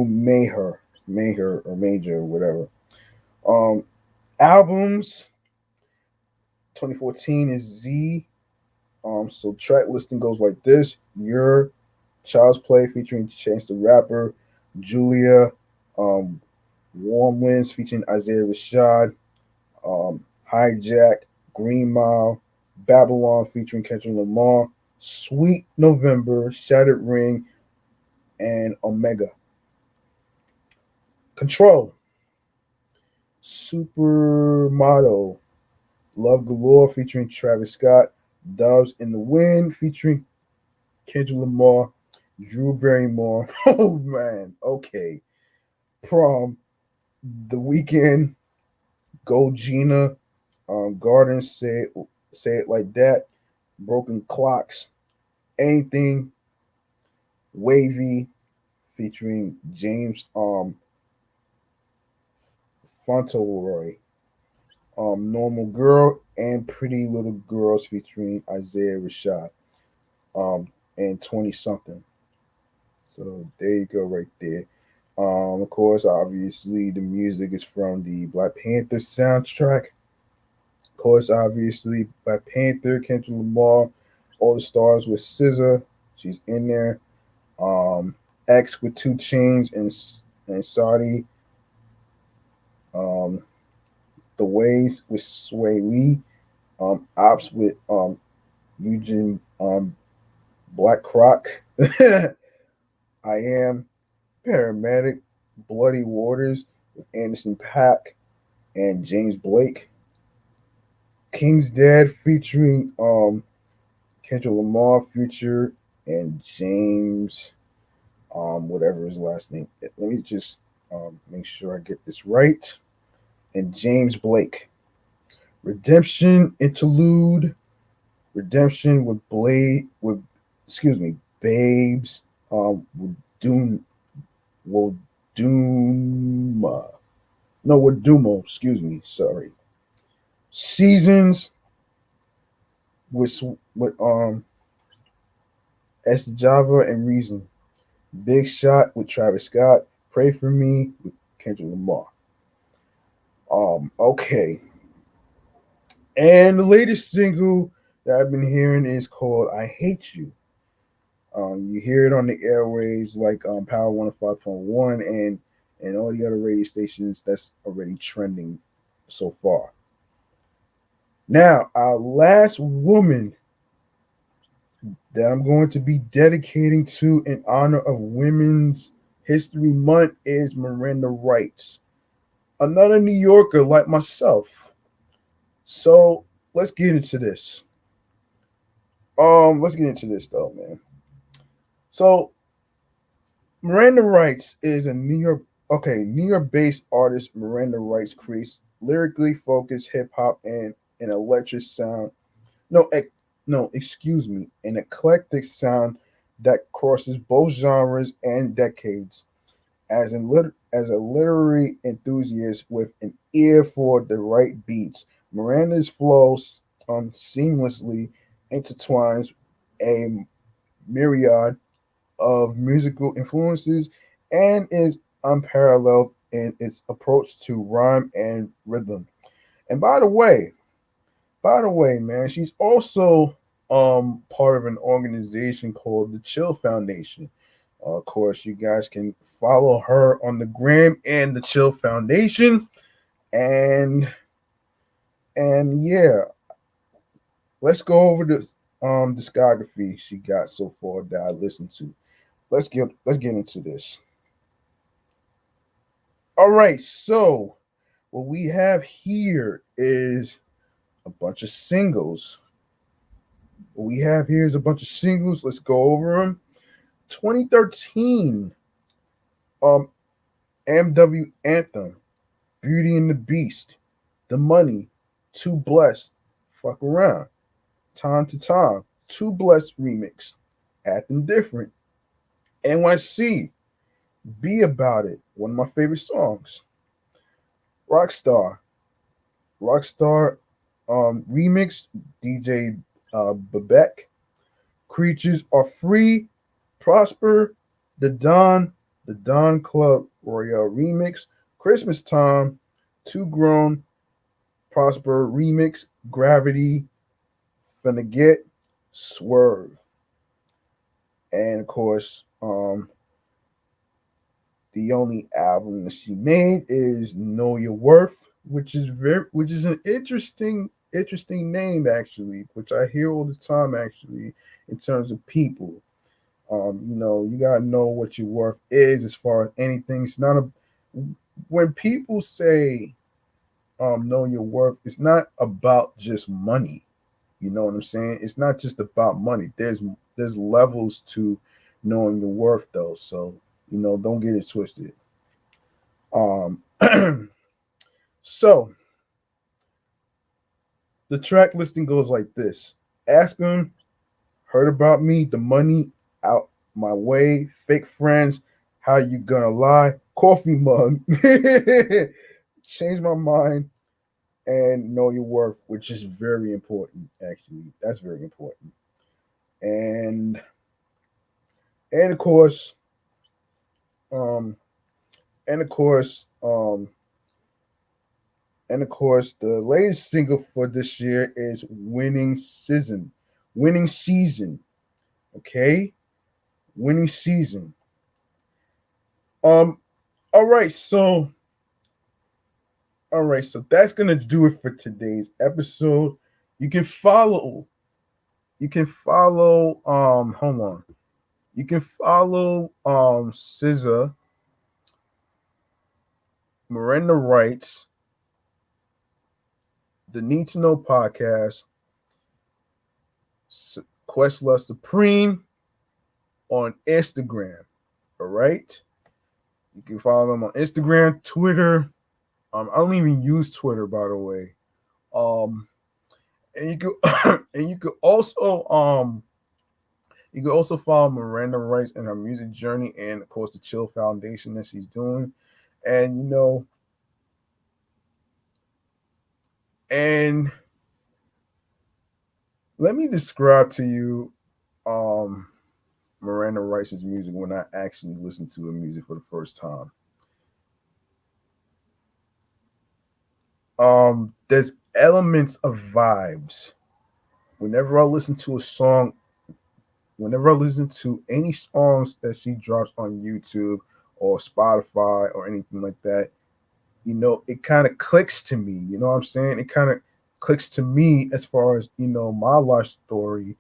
Maher or Major or whatever. Um, Albums 2014 is Z. So track listing goes like this: Your Child's Play featuring Chance the Rapper, Julia, um, Warm Winds featuring Isaiah Rashad, Hijack, Green Mile, Babylon featuring Kendrick Lamar, Sweet November, Shattered Ring, and Omega. Control, Supermodel, Love Galore featuring Travis Scott, Doves in the Wind featuring Kendrick Lamar, Drew Barrymore. Oh man, okay. Prom, The Weekend, Go Gina, Garden Say It Like That, Broken Clocks, Anything, Wavy featuring James Fauntleroy, Normal Girl, and Pretty Little Girls featuring Isaiah Rashad, and 20 something. So there you go, right there. Of course, obviously, the music is from the Black Panther soundtrack. Of course, obviously, Black Panther, Kendrick Lamar, All the Stars with SZA. She's in there. X with Two Chains and Saudi. Um, the Ways with Sway Lee. Ops with Eugene Black Croc. I Am Paramedic. Bloody Waters with Anderson Paak and James Blake. King's Dead featuring Kendrick Lamar, Future, and James, whatever his last name. Let me just make sure I get this right. And James Blake. Redemption Interlude. Redemption with Blade with Babes. With Doom. Well, Dooma. No, with Dumo. Excuse me. Sorry. Seasons with S Java and Reason. Big Shot with Travis Scott. Pray for Me with Kendrick Lamar. Okay. And the latest single that I've been hearing is called I Hate You. You hear it on the airways like Power 105.1 and all the other radio stations that's already trending so far. Now, our last woman that I'm going to be dedicating to in honor of Women's History Month is Miranda Writes, another New Yorker like myself. So let's get into this. Let's get into this though, man. So Miranda Writes is a New York based artist. Miranda Writes creates lyrically focused hip hop and an electric sound. No, no, excuse me, an eclectic sound that crosses both genres and decades. As a literary enthusiast with an ear for the right beats, Miranda's flows seamlessly intertwines a myriad of musical influences and is unparalleled in its approach to rhyme and rhythm. And by the way, man, she's also part of an organization called the Chill Foundation. Of course, you guys can follow her on the gram and the Chill Foundation. and yeah, let's go over the discography she got so far that I listened to. Let's get into this. All right, so what we have here is a bunch of singles. What we have here is a bunch of singles. Let's go over them. 2013, MW Anthem, Beauty and the Beast, The Money, Too Blessed, Fuck Around, Time to Time, Too Blessed remix, Acting Different, NYC, Be About It, one of my favorite songs, Rockstar, Rockstar remix, DJ Babek, Creatures Are Free, Prosper, The Don Club Royale remix, Christmas Time, Too Grown, Prosper remix, Gravity, Finna Get, Swerve, and of course, the only album that she made is Know Your Worth, which is an interesting name actually, which I hear all the time actually in terms of people. You gotta know what your worth is as far as anything. It's not a when people say know your worth, it's not about just money. You know what I'm saying? It's not just about money. There's levels to knowing your worth though. So, don't get it twisted. Um so the track listing goes like this. Ask them, heard about me, the money out my way, fake friends, how you gonna lie, coffee mug, change my mind, and know your worth, which is very important. Actually, that's very important. And and of course, um, and of course, the latest single for this year is "Winning Season." Winning season, okay, winning season. Um, all right, so that's gonna do it for today's episode. You can follow. You can follow. Hold on. You can follow SZA, Miranda Writes, the Need to Know podcast, Questlove Supreme on Instagram. All right. You can follow them on Instagram, Twitter. I don't even use Twitter, by the way. Um, and you could and you can also follow Miranda Rice and her music journey, and of course the Chill Foundation that she's doing. And and let me describe to you um Miranda Rice's music when I actually listened to her music for the first time. There's elements of vibes. Whenever I listen to a song, whenever I listen to any songs that she drops on YouTube or Spotify or anything like that, it kind of clicks to me. You know what I'm saying? It kind of clicks to me as far as, my life story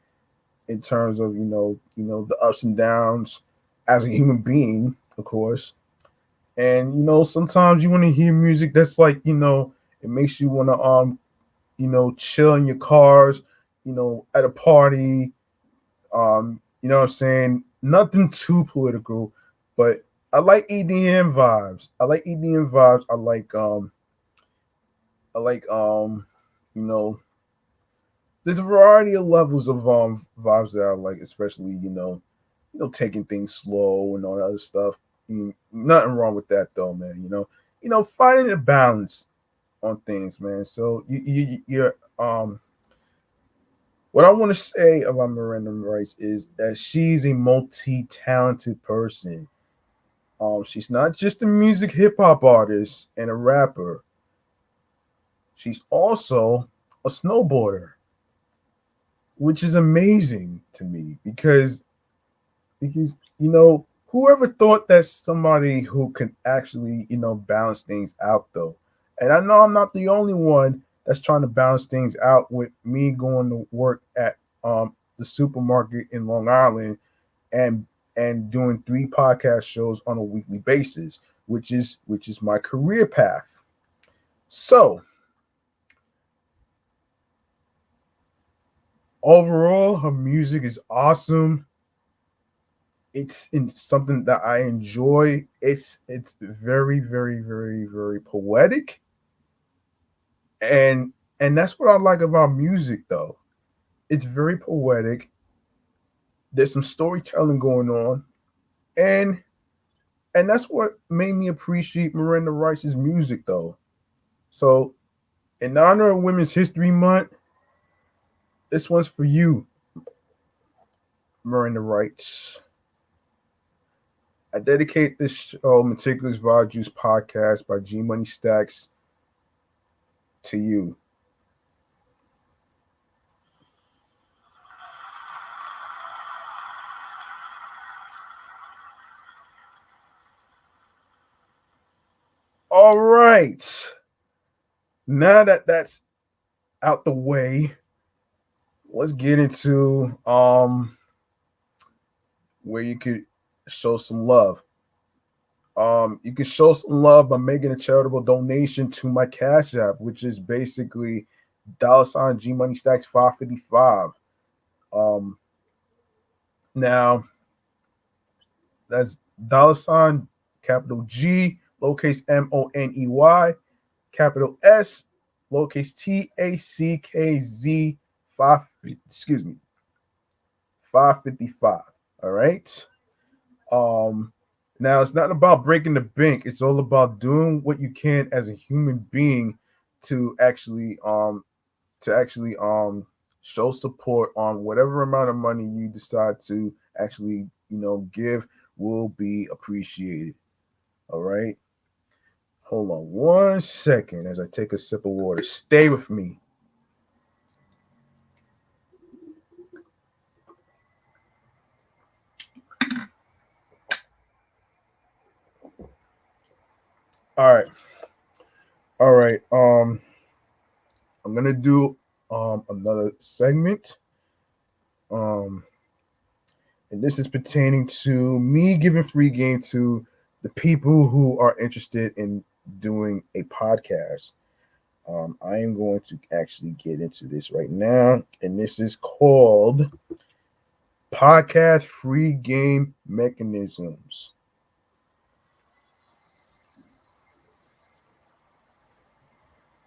in terms of, the ups and downs as a human being, of course. And, sometimes you want to hear music that's like, it makes you want to chill in your cars, at a party. You know what I'm saying? Nothing too political, but I like EDM vibes. I like EDM vibes. I like you know, there's a variety of levels of vibes that I like, especially, taking things slow and all that other stuff. Nothing wrong with that though, man. Finding a balance on things, man. So you're what I want to say about Miranda Rice is that she's a multi-talented person. She's not just a music hip hop artist and a rapper. She's also a snowboarder, which is amazing to me because whoever thought that somebody who can actually balance things out though. And I know I'm not the only one that's trying to balance things out with me going to work at the supermarket in Long Island and doing 3 podcast shows on a weekly basis, which is my career path. So overall, her music is awesome. It's in something that I enjoy. It's very, very, very, very poetic, and that's what I like about music, though. It's very poetic. There's some storytelling going on, and that's what made me appreciate Miranda Writes' music, though. So, in honor of Women's History Month, this one's for you, Miranda Writes. I dedicate this show, Meticulous Vibe Juice podcast by G Money Stacks, to you. All right. Now that that's out the way, let's get into where you could show some love. You can show some love by making a charitable donation to my Cash App, which is basically $ G Money Stacks 555. Um, Now that's $ capital G lowercase MONEY capital S lowercase TACKZ 5 excuse me 555. All right. Um, Now it's not about breaking the bank. It's all about doing what you can as a human being to actually show support on whatever amount of money you decide to actually give will be appreciated. All right. Hold on 1 second as I take a sip of water. Stay with me. All right. All right. I'm gonna do another segment. Um and this is pertaining to me giving free game to the people who are interested in doing a podcast. I am going to actually get into this right now, and this is called Podcast Free Game Mechanisms.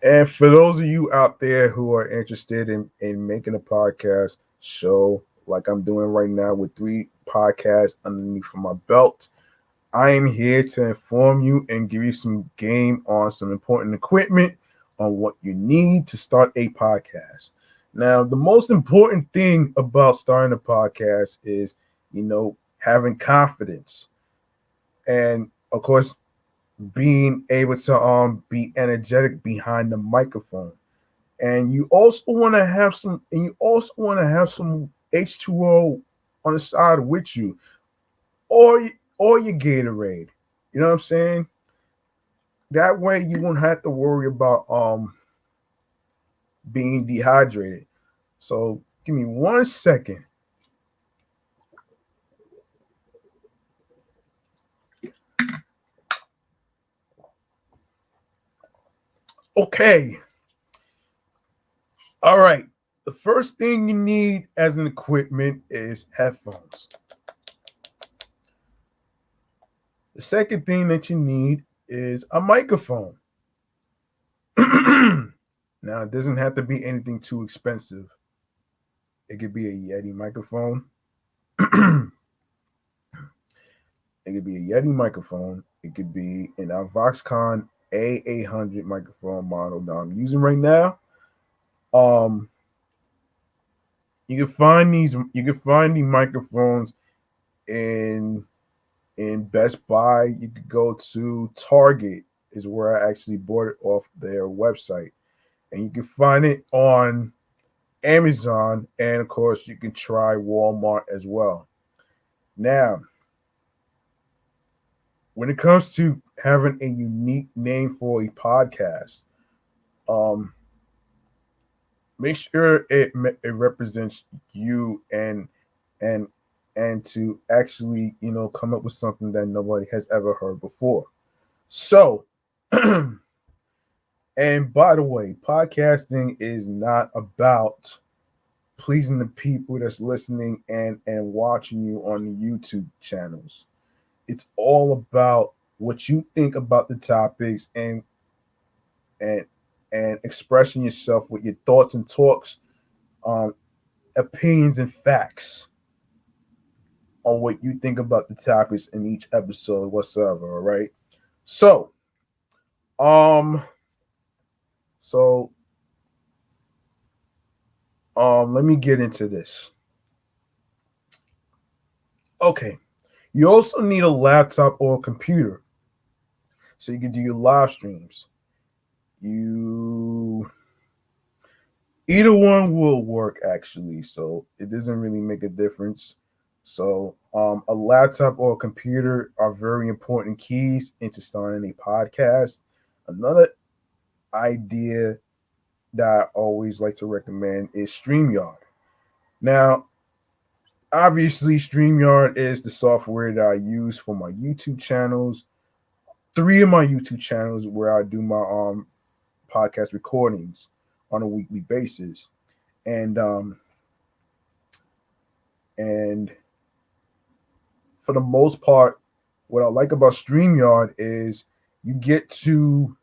And for those of you out there who are interested in making a podcast show like I'm doing right now with 3 podcasts underneath my belt, I am here to inform you and give you some game on some important equipment on what you need to start a podcast. Now, the most important thing about starting a podcast is, having confidence. And of course, being able to be energetic behind the microphone. And you also want to have some H2O on the side with you, or your Gatorade. You know what I'm saying? That way you won't have to worry about being dehydrated. So give me 1 second. Okay. All right. The first thing you need as an equipment is headphones. The second thing that you need is a microphone. Now, it doesn't have to be anything too expensive. It could be a Yeti microphone. It could be a Yeti microphone. It could be an Voxcon A800 microphone model that I'm using right now. Um, you can find these. You can find the microphones in Best Buy. You could go to Target, is where I actually bought it off their website, and you can find it on Amazon, and of course you can try Walmart as well. Now, when it comes to having a unique name for a podcast, um, make sure it represents you and and to actually come up with something that nobody has ever heard before. So, and by the way, podcasting is not about pleasing the people that's listening and watching you on the YouTube channels. It's all about what you think about the topics and and expressing yourself with your thoughts and talks, um, opinions and facts on what you think about the topics in each episode whatsoever. All right. So, um, so let me get into this. Okay. You also need a laptop or a computer so you can do your live streams. You Either one will work actually, so it doesn't really make a difference. So, a laptop or a computer are very important keys into starting a podcast. Another idea that I always like to recommend is StreamYard. Now, obviously, StreamYard is the software that I use for my YouTube channels. Three of my YouTube channels where I do my podcast recordings on a weekly basis, and and for the most part, what I like about StreamYard is you get to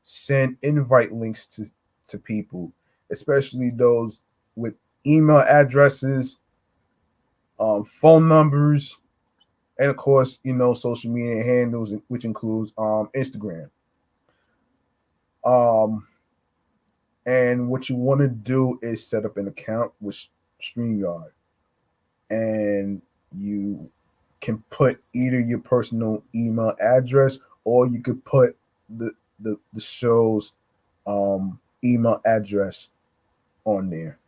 send invite links to people, especially those with email addresses, phone numbers, and of course, social media handles, which includes Instagram. Um, and what you want to do is set up an account with StreamYard, and you can put either your personal email address or you could put the show's email address on there.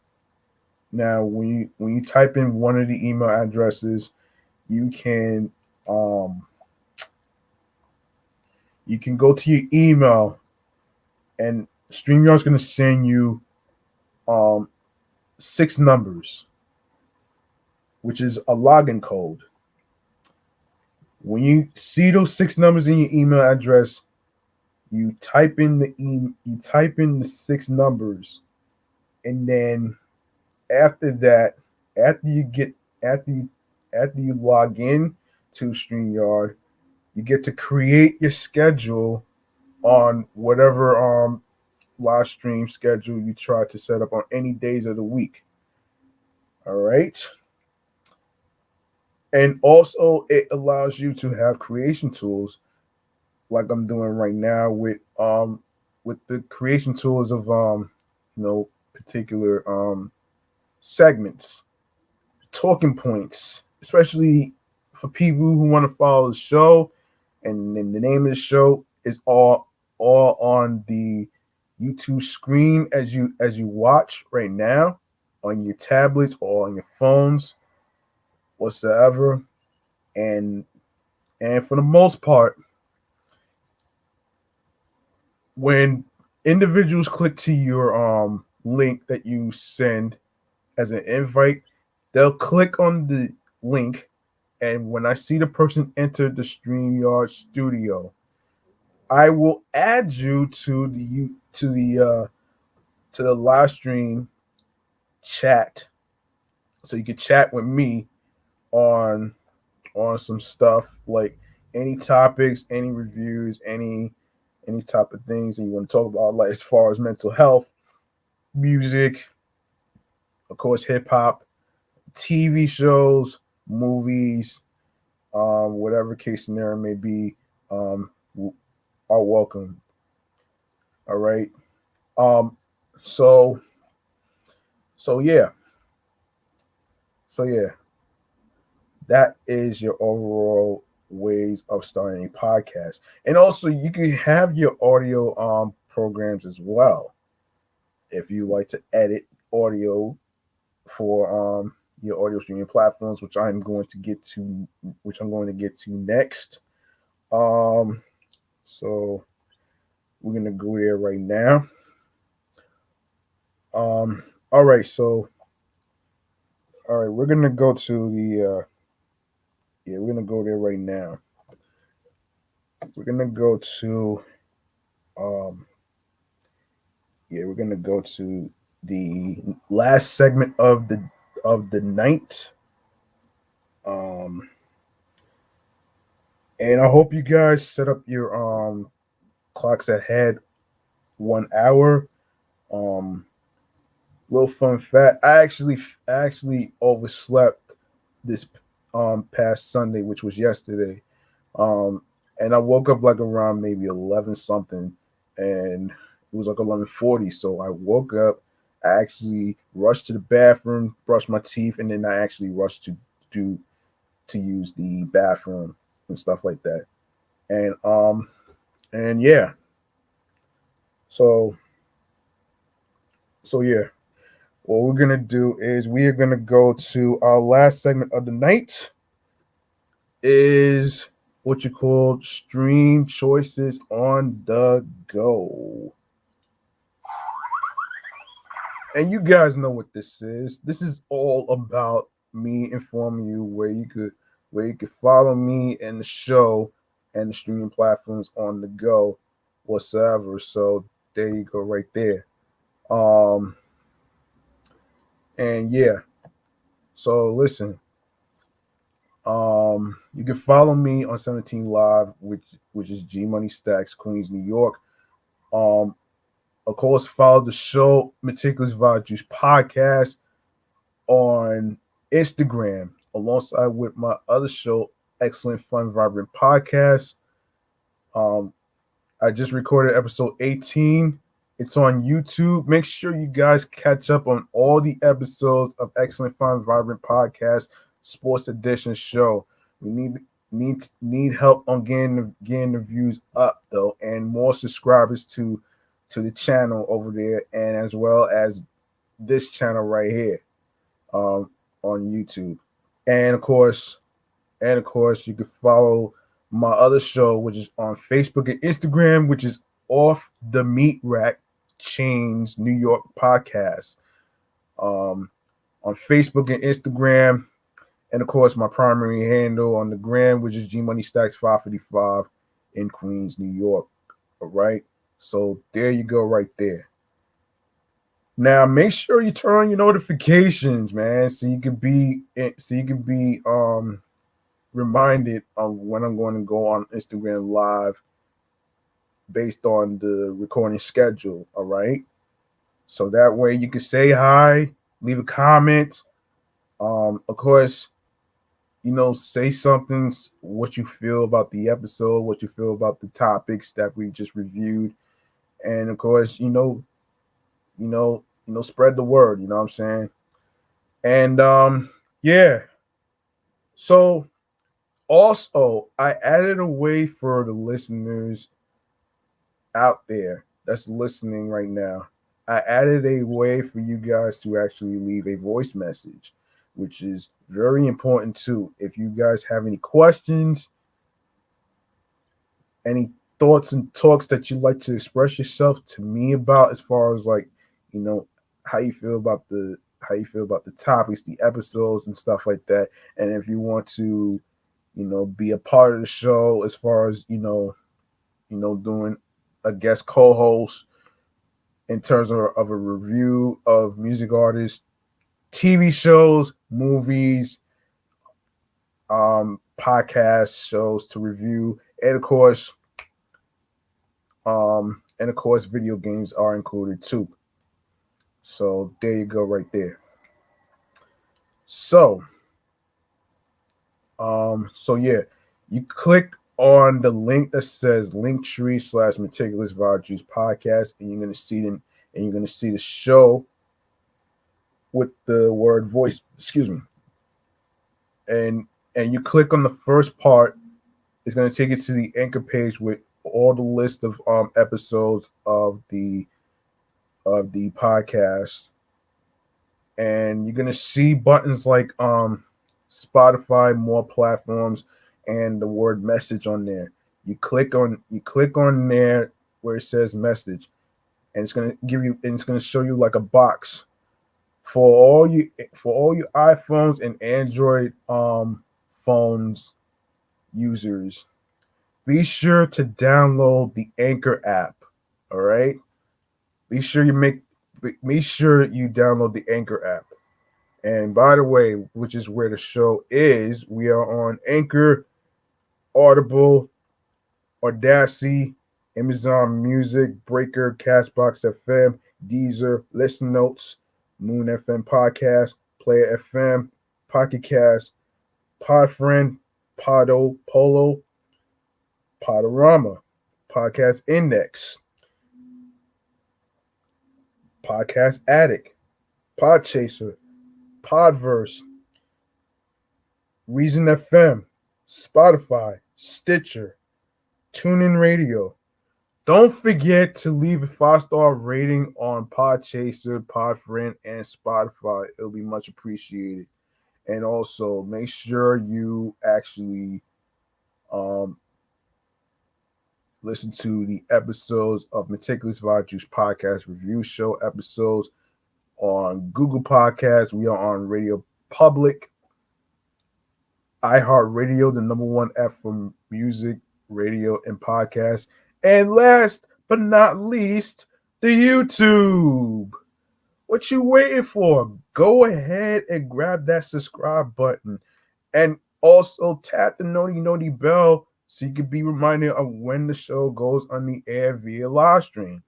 Now, when you type in one of the email addresses, you can um, you can go to your email, and StreamYard's going to send you um, 6 numbers, which is a login code. When you see those 6 numbers in your email address, you type in the 6 numbers, and then after that, after you get after you after you log in to StreamYard, you get to create your schedule on whatever live stream schedule you try to set up on any days of the week. All right. And also it allows you to have creation tools like I'm doing right now with the creation tools of particular segments, talking points, especially for people who want to follow the show. And then the name of the show is all on the YouTube screen as you watch right now on your tablets or on your phones whatsoever. And and for the most part, when individuals click to your link that you send as an invite, they'll click on the link, and when I see the person enter the StreamYard studio, I will add you to the live stream chat, so you can chat with me on some stuff like any topics, any reviews, any type of things that you want to talk about, like as far as mental health, music, of course, hip hop, TV shows, movies, whatever case scenario may be, um, are welcome. All right. Um, so so yeah, so yeah, that is your overall ways of starting a podcast, and also you can have your audio programs as well if you like to edit audio for your audio streaming platforms, which I'm going to get to next. Um, so we're gonna go there right now. Um, all right, so all right, we're gonna go to the yeah, we're gonna go there right now. We're gonna go to um yeah, we're gonna go to the last segment of the night. Um, and I hope you guys set up your clocks ahead 1 hour. Um, Little fun fact: I actually overslept this past Sunday, which was yesterday. Um, and I woke up like around maybe 11 something, and it was like 11:40. So I woke up. I actually rushed to the bathroom, brushed my teeth, and then I actually rushed do to use the bathroom and stuff like that. And yeah, so yeah. What we're gonna do is we are gonna go to our last segment of the night. Is what you call stream choices on the go. And you guys know what this is. This is all about me informing you where you could follow me and the show and the streaming platforms on the go whatsoever. So there you go right there. Um and yeah. So listen, you can follow me on 17 Live, which is G Money Stacks, Queens, New York. Um, of course, follow the show Meticulous Juice podcast on Instagram, alongside with my other show, Excellent Fun Vibrant Podcast. Um, I just recorded episode 18. It's on YouTube. Make sure you guys catch up on all the episodes of Excellent Fun Vibrant Podcast Sports Edition show. We need help on getting the views up though, and more subscribers to the channel over there, and as well as this channel right here um, on YouTube. And of course, you can follow my other show, which is on Facebook and Instagram, which is Off the Meat Rack Chains New York Podcast. Um, on Facebook and Instagram, and of course, my primary handle on the gram, which is G Money Stacks 555 in Queens, New York. All right. So there you go, right there. Now make sure you turn on your notifications, man, so you can be reminded of when I'm going to go on Instagram Live based on the recording schedule. All right. So that way you can say hi, leave a comment. Of course, say something, what you feel about the episode, what you feel about the topics that we just reviewed. And of course, spread the word, you know what I'm saying? And yeah. So also I added a way for the listeners out there that's listening right now. I added a way for you guys to actually leave a voice message, which is very important too. If you guys have any questions, any thoughts and talks that you'd like to express yourself to me about, as far as like, you know, how you feel about the topics, the episodes and stuff like that. And if you want to, be a part of the show as far as, doing a guest co-host in terms of a review of music artists, TV shows, movies, podcast shows to review, and of course, video games are included too. So there you go, right there. So, yeah, you click on the link that says Linktree/Meticulous Vibe Juice Podcast, and you're gonna see them, and you're gonna see the show with the word voice. Excuse me. And you click on the first part. It's gonna take you to the anchor page with all the list of episodes of the podcast, and you're gonna see buttons like Spotify, more platforms, and the word message on there. You click on there where it says message, and it's gonna give you and it's gonna show you like a box for all you iPhones and Android phones users. Be sure to download the Anchor app. All right. Be sure you make Be sure you download the Anchor app. And by the way, which is where the show is, we are on Anchor, Audible, Audacity, Amazon Music, Breaker, Castbox FM, Deezer, Listen Notes, Moon FM Podcast, Player FM, Pocket Cast, Podfriend, Podo, Polo, Podorama, Podcast Index, Podcast Addict, Podchaser, Podverse, Reason FM, Spotify, Stitcher, TuneIn Radio. Don't forget to leave a 5-star rating on Podchaser, Podfriend, and Spotify. It'll be much appreciated. And also make sure you actually listen to the episodes of Meticulous Vibe Juice Podcast Review Show episodes on Google Podcasts. We are on Radio Public, iHeartRadio, the number one app for music, radio, and podcasts. And last but not least, the YouTube. What you waiting for? Go ahead and grab that subscribe button. And also tap the noti bell so you can be reminded of when the show goes on the air via live stream.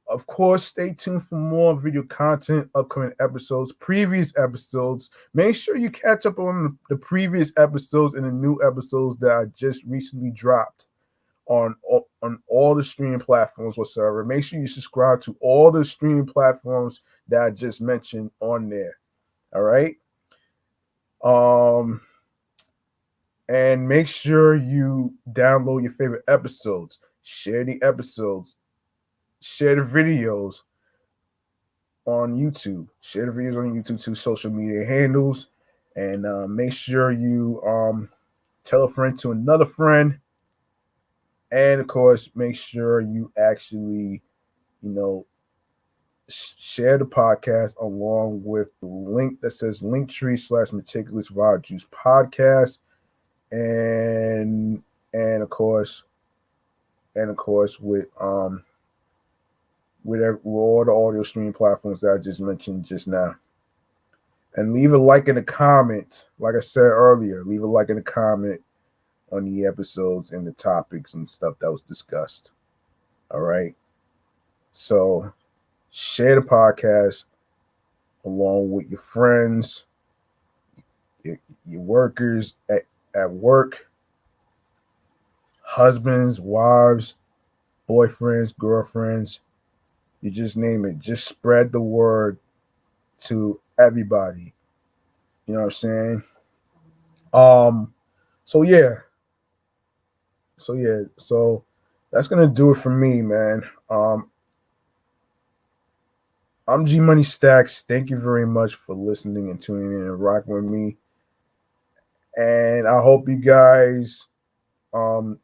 Of course, stay tuned for more video content, upcoming episodes, previous episodes. Make sure you catch up on the previous episodes and the new episodes that I just recently dropped on all the streaming platforms whatsoever. Make sure you subscribe to all the streaming platforms that I just mentioned on there. All right. And make sure you download your favorite episodes, share the episodes, share the videos on YouTube, share the videos on YouTube to social media handles, and make sure you tell a friend to another friend. And of course, make sure you actually, share the podcast along with the link that says Linktree/Meticulous Vibe Juice Podcast, and of course with all the audio streaming platforms that I just mentioned just now. And leave a like and a comment. Like I said earlier, leave a like and a comment on the episodes and the topics and stuff that was discussed. All right. So share the podcast along with your friends, your workers at work, husbands, wives, boyfriends, girlfriends. You just name it. Just spread the word to everybody. You know what I'm saying? So that's gonna do it for me, man. I'm G Money Stacks. Thank you very much for listening and tuning in and rocking with me. And I hope you guys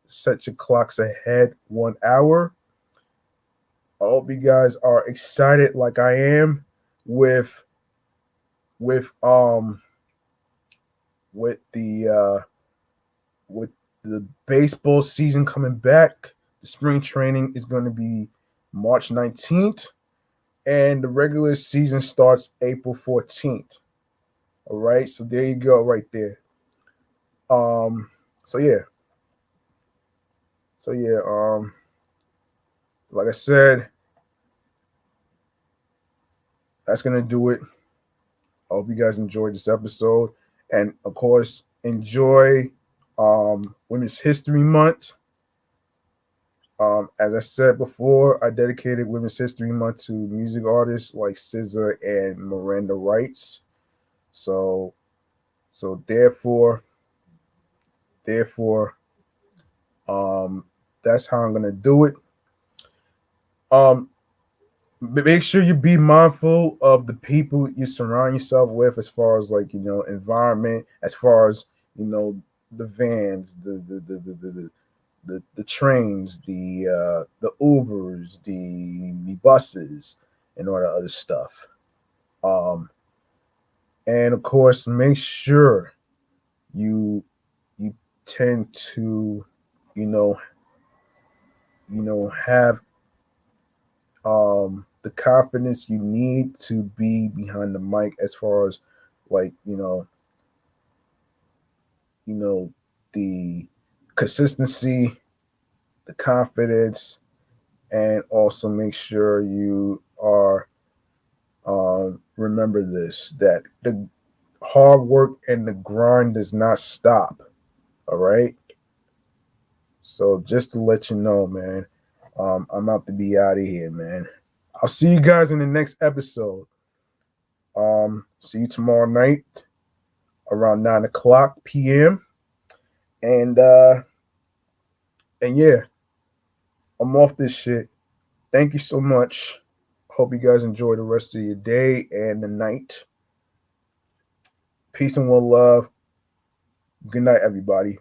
set your clocks ahead 1 hour. I hope you guys are excited like I am with the baseball season coming back. The spring training is going to be March 19th, and the regular season starts April 14th. All right, so there you go, right there. Like I said, that's gonna do it. I hope you guys enjoyed this episode, and of course, enjoy Women's History Month. As I said before, I dedicated Women's History Month to music artists like SZA and Miranda Writes. So therefore, that's how I'm gonna do it. Make sure you be mindful of the people you surround yourself with, as far as environment, as far as the vans, the trains, the Ubers, the buses, and all that other stuff. Um, and of course, make sure you you tend to, you know, have the confidence you need to be behind the mic, as far as like the consistency, the confidence, and also make sure you are remember this, that the hard work and the grind does not stop. All right. So just to let you know, man, I'm out to be out of here, man. I'll see you guys in the next episode. See you tomorrow night around 9 o'clock p.m. And yeah, I'm off this shit. Thank you so much. Hope you guys enjoy the rest of your day and the night. Peace and one love. Good night, everybody.